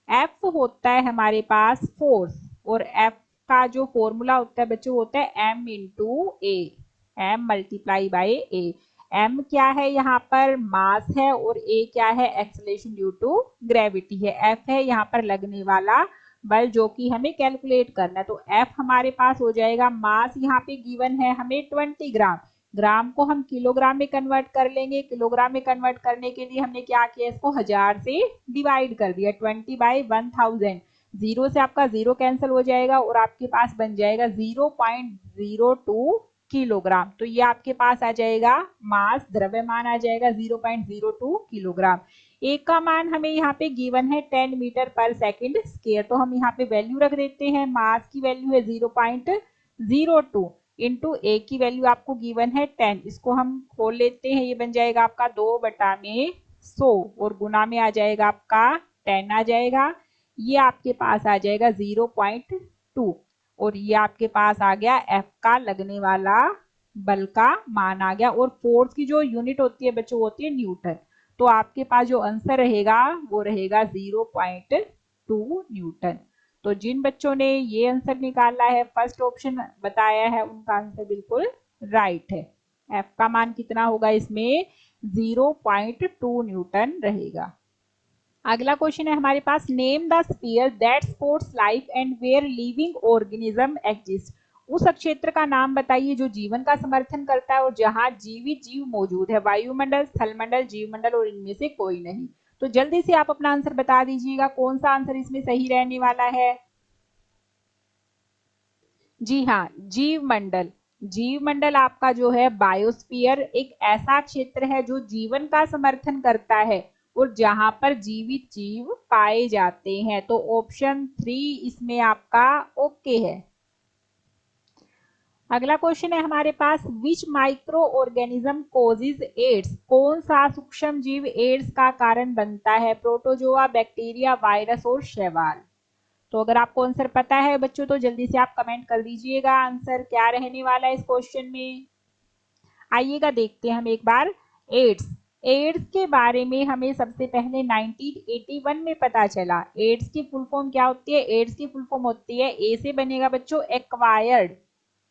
एफ होता है हमारे पास फोर्स, और एफ का जो फॉर्मूला होता है बच्चों होता है M into A, M multiply by A. M क्या है यहाँ पर? मास है, और ए क्या है? एक्सेलरेशन ड्यू टू ग्रेविटी है। एफ है यहाँ पर लगने वाला बल जो कि हमें कैलकुलेट करना है। तो एफ हमारे पास हो जाएगा, मास यहाँ पे गिवन है हमें 20 ग्राम, ग्राम को हम किलोग्राम में कन्वर्ट कर लेंगे। किलोग्राम में कन्वर्ट करने के लिए हमने क्या किया, इसको 1000 से डिवाइड कर दिया, 20 बाई 1000। जीरो से आपका जीरो कैंसिल हो जाएगा और आपके पास बन जाएगा 0.02 किलोग्राम। तो ये आपके पास आ जाएगा मास, द्रव्यमान आ जाएगा 0.02 किलोग्राम। ए का मान हमें यहाँ पे गिवन है 10 मीटर पर सेकेंड स्क्वायर, तो हम यहाँ पे वैल्यू रख देते हैं। मास की वैल्यू है 0.02 इंटू ए की वैल्यू आपको गिवन है 10, इसको हम खोल लेते हैं, ये बन जाएगा आपका 2/100, और गुना में आ जाएगा आपका 10 आ जाएगा। ये आपके पास आ जाएगा 0.2, और ये आपके पास आ गया एफ का लगने वाला बल का मान आ गया। और फोर्स की जो यूनिट होती है बच्चों होती है न्यूटन। तो आपके पास जो आंसर रहेगा वो रहेगा 0.2 न्यूटन। तो जिन बच्चों ने ये आंसर निकाला है, फर्स्ट ऑप्शन बताया है, उनका आंसर बिल्कुल राइट है। एफ का मान कितना होगा इसमें? 0.2 न्यूटन रहेगा। अगला क्वेश्चन है हमारे पास, name the sphere that supports life and where living organism exist, उस क्षेत्र का नाम बताइए जो जीवन का समर्थन करता है और जहां जीवित जीव मौजूद है। वायुमंडल, स्थलमंडल, जीवमंडल, और इनमें से कोई नहीं। तो जल्दी से आप अपना आंसर बता दीजिएगा, कौन सा आंसर इसमें सही रहने वाला है? जी हाँ, जीवमंडल। जीवमंडल आपका जो है बायोस्फीयर एक ऐसा क्षेत्र है जो जीवन का समर्थन करता है और जहां पर जीवित जीव पाए जाते हैं। तो ऑप्शन 3 इसमें आपका ओके है। अगला क्वेश्चन है हमारे पास, विच माइक्रो ऑर्गेनिज्म कॉजेज एड्स, कौन सा सूक्ष्म जीव एड्स का कारण बनता है? प्रोटोजोआ, बैक्टीरिया, वायरस और शैवाल। तो अगर आपको आंसर पता है बच्चों तो जल्दी से आप कमेंट कर दीजिएगा, आंसर क्या रहने वाला है इस क्वेश्चन में। आइएगा देखते हैं हम एक बार। एड्स, एड्स के बारे में हमें सबसे पहले 1981 में पता चला। एड्स की फुल फॉर्म क्या होती है? एड्स की फुल फॉर्म होती है, ए से बनेगा बच्चों एक्वायर्ड,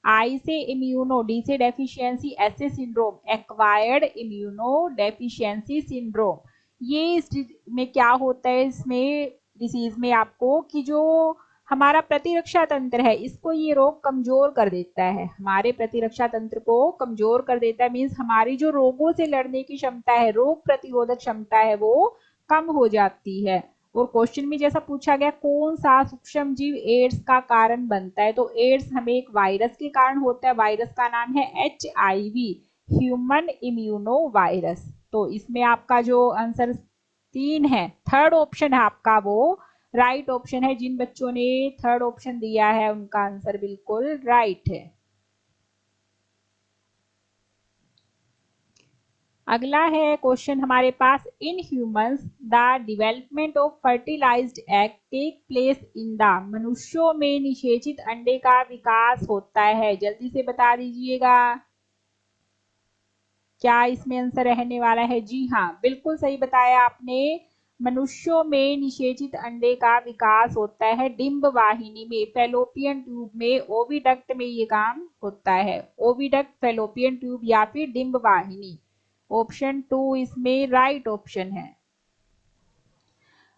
आई से इम्यूनो, डी से डेफिशिएंसी, एस से syndrome, acquired immuno deficiency syndrome. ये इस में क्या होता है, इसमें डिसीज में आपको कि जो हमारा प्रतिरक्षा तंत्र है इसको ये रोग कमजोर कर देता है, हमारे प्रतिरक्षा तंत्र को कमजोर कर देता है। मीन्स हमारी जो रोगों से लड़ने की क्षमता है, रोग प्रतिरोधक क्षमता है, वो कम हो जाती है। और क्वेश्चन में जैसा पूछा गया कौन सा सूक्ष्म जीव एड्स का कारण बनता है, तो एड्स हमें एक वायरस के कारण होता है, वायरस का नाम है HIV, ह्यूमन इम्यूनो वायरस। तो इसमें आपका जो आंसर 3 है, थर्ड ऑप्शन है आपका वो राइट ऑप्शन है। जिन बच्चों ने थर्ड ऑप्शन दिया है उनका आंसर बिल्कुल राइट है। अगला है क्वेश्चन हमारे पास, in humans the development of fertilised egg take place in the, मनुष्यों में निषेचित अंडे का विकास होता है, जल्दी से बता दीजिएगा क्या इसमें आंसर रहने वाला है। जी हाँ, बिल्कुल सही बताया आपने, मनुष्यों में निषेचित अंडे का विकास होता है डिंब वाहिनी में, फेलोपियन ट्यूब में, ओविडक्ट में ये काम होता है, ओविडक्ट, फेलोपियन ट्यूब या फिर डिंब वाहिनी। ऑप्शन 2 इसमें राइट ऑप्शन है।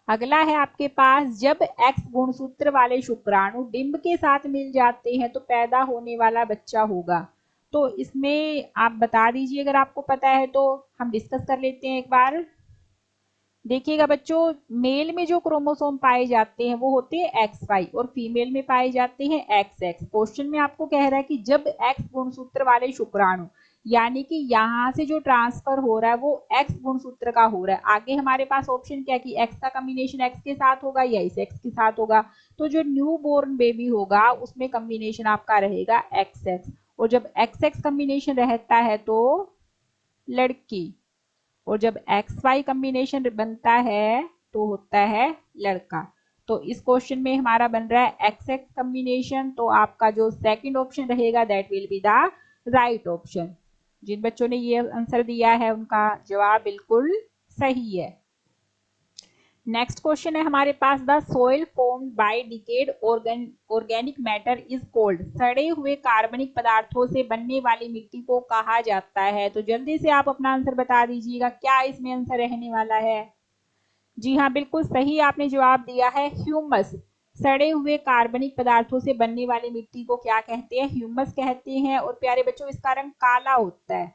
अगला है आपके पास, जब एक्स गुणसूत्र वाले शुक्राणु डिंब के साथ मिल जाते हैं तो पैदा होने वाला बच्चा होगा। तो इसमें आप बता दीजिए अगर आपको पता है, तो हम डिस्कस कर लेते हैं एक बार। देखिएगा बच्चों, मेल में जो क्रोमोसोम पाए जाते हैं वो होते हैं XY और फीमेल में पाए जाते हैं XX। क्वेश्चन में आपको कह रहा है कि जब X गुणसूत्र वाले शुक्राणु, यानी कि यहाँ से जो ट्रांसफर हो रहा है वो X गुणसूत्र का हो रहा है, आगे हमारे पास ऑप्शन क्या कि X का कॉम्बिनेशन X के साथ होगा या इस X के साथ होगा, तो जो न्यू बोर्न बेबी होगा उसमें कॉम्बिनेशन आपका रहेगा XX, और जब XX कॉम्बिनेशन रहता है तो लड़की, और जब XY कॉम्बिनेशन बनता है तो होता है लड़का। तो इस क्वेश्चन में हमारा बन रहा है XX कॉम्बिनेशन, तो आपका जो सेकंड ऑप्शन रहेगा that will be the right option. जिन बच्चों ने ये आंसर दिया है उनका जवाब बिल्कुल सही है। नेक्स्ट क्वेश्चन है हमारे पास, the soil formed by decayed organic matter is called, सड़े हुए कार्बनिक पदार्थों से बनने वाली मिट्टी को कहा जाता है। तो जल्दी से आप अपना आंसर बता दीजिएगा क्या इसमें आंसर रहने वाला है। जी हाँ, बिल्कुल सही आपने जवाब दिया है, ह्यूमस। सड़े हुए कार्बनिक पदार्थों से बनने वाली मिट्टी को क्या कहते हैं, ह्यूमस कहते हैं। और प्यारे बच्चों इसका रंग काला होता है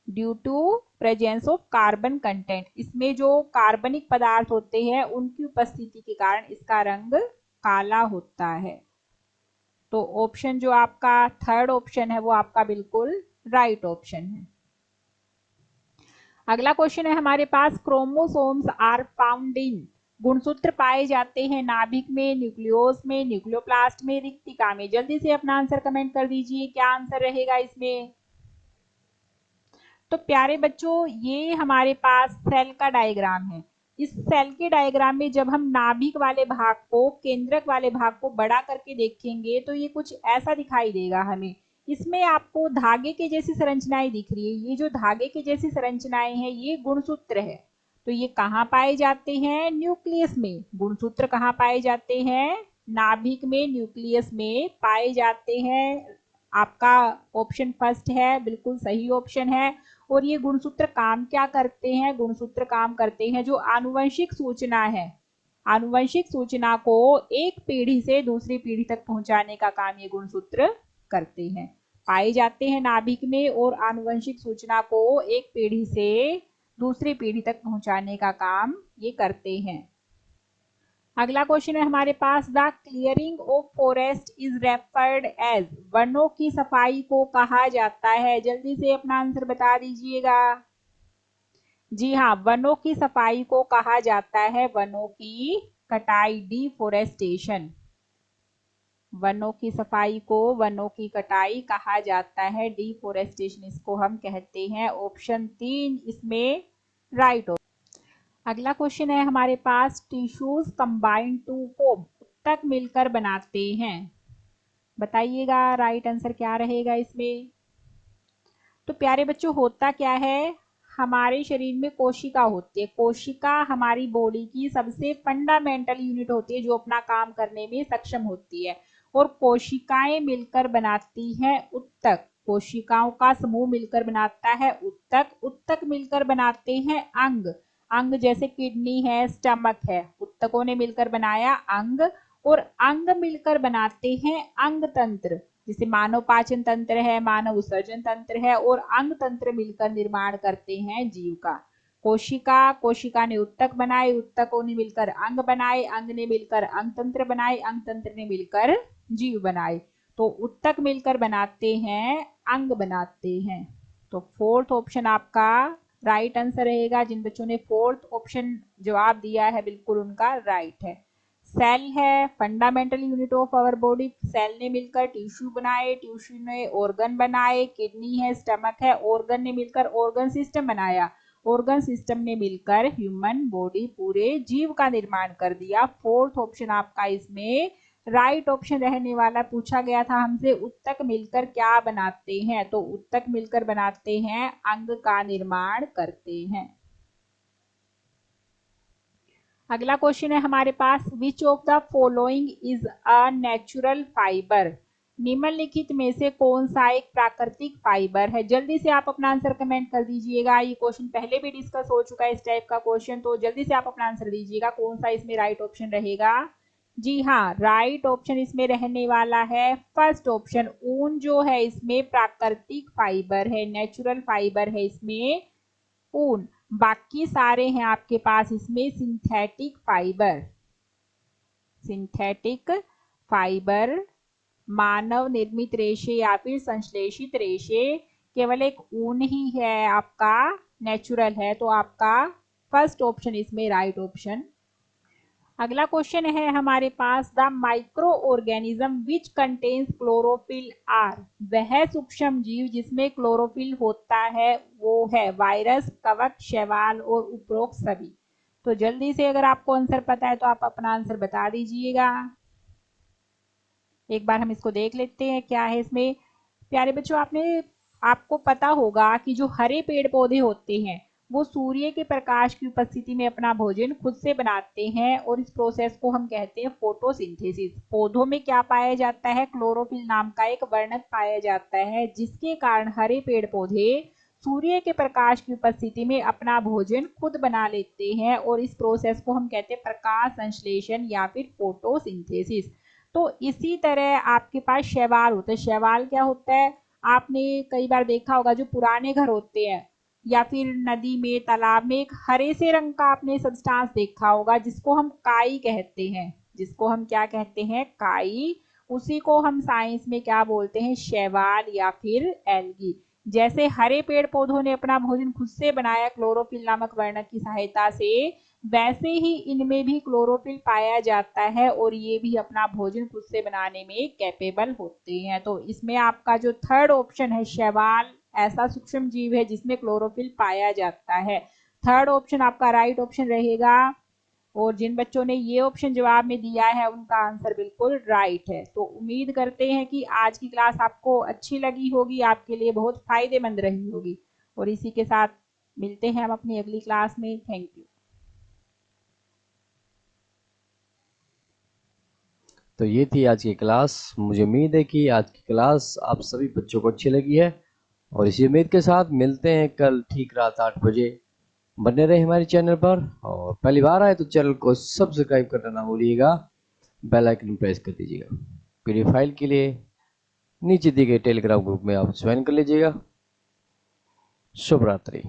due to presence of carbon content, इसमें जो कार्बनिक पदार्थ होते हैं उनकी उपस्थिति के कारण इसका रंग काला होता है। तो ऑप्शन जो आपका थर्ड ऑप्शन है वो आपका बिल्कुल राइट ऑप्शन है। अगला क्वेश्चन है हमारे पास, क्रोमोसोम्स आर फाउंड इन, गुणसूत्र पाए जाते हैं नाभिक में, न्यूक्लियोस में, न्यूक्लियोप्लास्ट में, रिक्तिका में। जल्दी से अपना आंसर कमेंट कर दीजिए क्या आंसर रहेगा इसमें। तो प्यारे बच्चों ये हमारे पास सेल का डायग्राम है, इस सेल के डायग्राम में जब हम नाभिक वाले भाग को, केंद्रक वाले भाग को बड़ा करके देखेंगे तो ये कुछ ऐसा दिखाई देगा हमें। इसमें आपको धागे के जैसी संरचनाएं दिख रही है, ये जो धागे के जैसी संरचनाएं हैं ये गुणसूत्र है। तो ये कहाँ पाए जाते हैं, न्यूक्लियस में। गुणसूत्र कहाँ पाए जाते हैं, नाभिक में, न्यूक्लियस में पाए जाते हैं। आपका ऑप्शन फर्स्ट है बिल्कुल सही ऑप्शन है। और ये गुणसूत्र काम क्या करते हैं, गुणसूत्र काम करते हैं जो आनुवंशिक सूचना है, आनुवंशिक सूचना को एक पीढ़ी से दूसरी पीढ़ी तक पहुंचाने का काम ये गुणसूत्र करते हैं। पाए जाते हैं नाभिक में और आनुवंशिक सूचना को एक पीढ़ी से दूसरी पीढ़ी तक पहुंचाने का काम ये करते हैं। अगला क्वेश्चन है हमारे पास, the clearing of forest is referred as, वनों की सफाई को कहा जाता है। जल्दी से अपना आंसर बता दीजिएगा। जी हाँ, वनों की सफाई को कहा जाता है वनों की कटाई, डिफोरेस्टेशन। वनों की सफाई को वनों की कटाई कहा जाता है, डिफोरेस्टेशन इसको हम कहते हैं। ऑप्शन 3 इसमें राइट। अगला क्वेश्चन है हमारे पास, टिश्यूज कंबाइन टू फॉर्म, तक मिलकर बनाते हैं। बताइएगा राइट आंसर क्या रहेगा इसमें। तो प्यारे बच्चों होता क्या है, हमारे शरीर में कोशिका होती है, कोशिका हमारी बॉडी की सबसे फंडामेंटल यूनिट होती है जो अपना काम करने में सक्षम होती है। और कोशिकाएं मिलकर बनाती हैं उत्तक। कोशिकाओं का समूह मिलकर बनाता है उत्तक। उत्तक मिलकर बनाते हैं अंग। अंग जैसे किडनी है, स्टमक है, उत्तकों ने मिलकर बनाया अंग। और अंग मिलकर बनाते हैं अंग तंत्र, जैसे मानव पाचन तंत्र है, मानव उत्सर्जन तंत्र है, और अंग तंत्र मिलकर निर्माण करते हैं जीव का। कोशिका ने उत्तक बनाए, उत्तकों ने मिलकर अंग बनाए, अंग ने मिलकर अंग तंत्र बनाए, अंग तंत्र ने मिलकर जीव बनाए। तो उत्तक मिलकर बनाते हैं अंग बनाते हैं। तो फोर्थ ऑप्शन आपका राइट आंसर रहेगा। जिन बच्चों ने फोर्थ ऑप्शन जवाब दिया है बिल्कुल उनका राइट है। सेल है fundamental unit of our body. Cell ने मिलकर टिश्यू बनाए, टिश्यू ने ऑर्गन बनाए। किडनी है, स्टमक है, ऑर्गन ने मिलकर ऑर्गन सिस्टम बनाया, ऑर्गन सिस्टम ने मिलकर ह्यूमन बॉडी पूरे जीव का निर्माण कर दिया। फोर्थ ऑप्शन आपका इसमें राइट ऑप्शन रहने वाला। पूछा गया था हमसे उत्तक मिलकर क्या बनाते हैं, तो उत्तक मिलकर बनाते हैं अंग का निर्माण करते हैं। अगला क्वेश्चन है हमारे पास, which of the following is a natural fibre. निम्नलिखित में से कौन सा एक प्राकृतिक फाइबर है। जल्दी से आप अपना आंसर कमेंट कर दीजिएगा। ये क्वेश्चन पहले भी डिस्कस हो चुका है इस टाइप का क्वेश्चन, तो जल्दी से आप अपना आंसर दीजिएगा कौन सा इसमें राइट ऑप्शन रहेगा। जी हाँ, राइट ऑप्शन इसमें रहने वाला है फर्स्ट ऑप्शन। ऊन जो है इसमें प्राकृतिक फाइबर है, नेचुरल फाइबर है इसमें ऊन। बाकी सारे हैं आपके पास इसमें सिंथेटिक फाइबर। सिंथेटिक फाइबर, मानव निर्मित रेशे या फिर संश्लेषित रेशे, केवल एक ऊन ही है आपका नेचुरल है। तो आपका फर्स्ट ऑप्शन इसमें राइट ऑप्शन। अगला क्वेश्चन है हमारे पास, the microorganism which contains chlorophyll are. वह सूक्ष्म जीव जिसमें क्लोरोफिल होता है वो है वायरस, कवक, शैवाल और उपरोक्त सभी। तो जल्दी से अगर आपको आंसर पता है तो आप अपना आंसर बता दीजिएगा। एक बार हम इसको देख लेते हैं क्या है इसमें। प्यारे बच्चों, आपको पता होगा कि जो हरे पेड़ पौधे होते हैं वो सूर्य के प्रकाश की उपस्थिति में अपना भोजन खुद से बनाते हैं, और इस प्रोसेस को हम कहते हैं फोटोसिंथेसिस। पौधों में क्या पाया जाता है, क्लोरोफिल नाम का एक वर्णक पाया जाता है, जिसके कारण हरे पेड़ पौधे सूर्य के प्रकाश की उपस्थिति में अपना भोजन खुद बना लेते हैं, और इस प्रोसेस को हम कहते हैं प्रकाश संश्लेषण या फिर फोटोसिंथेसिस। तो इसी तरह आपके पास शैवाल होता है। शैवाल क्या होता है, आपने कई बार देखा होगा, जो पुराने घर होते हैं या फिर नदी में, तालाब में, एक हरे से रंग का आपने सब्सटेंस देखा होगा जिसको हम काई कहते हैं। जिसको हम क्या कहते हैं, काई। उसी को हम साइंस में क्या बोलते हैं, शैवाल या फिर एल्गी। जैसे हरे पेड़ पौधों ने अपना भोजन खुद से बनाया क्लोरोफिल नामक वर्णक की सहायता से, वैसे ही इनमें भी क्लोरोफिल पाया जाता है और ये भी अपना भोजन खुद से बनाने में कैपेबल होते हैं। तो इसमें आपका जो थर्ड ऑप्शन है, शैवाल ऐसा सूक्ष्म जीव है जिसमें क्लोरोफिल पाया जाता है। थर्ड ऑप्शन आपका राइट ऑप्शन रहेगा। और जिन बच्चों ने ये ऑप्शन जवाब में दिया है उनका आंसर बिल्कुल राइट है। तो उम्मीद करते हैं कि आज की क्लास आपको अच्छी लगी होगी, आपके लिए बहुत फायदेमंद रही होगी। और इसी के साथ मिलते हैं हम अपनी अगली क्लास में। Thank you. तो ये थी आज की क्लास। मुझे उम्मीद है कि आज की क्लास आप सभी बच्चों को अच्छी लगी है, और इसी उम्मीद के साथ मिलते हैं कल ठीक रात 8 बजे। बने रहे हमारे चैनल पर, और पहली बार आए तो चैनल को सब्सक्राइब करना ना भूलिएगा, बेल आइकन प्रेस कर दीजिएगा। पीडीएफ फाइल के लिए नीचे दिए गए टेलीग्राम ग्रुप में आप ज्वाइन कर लीजिएगा। शुभ रात्रि।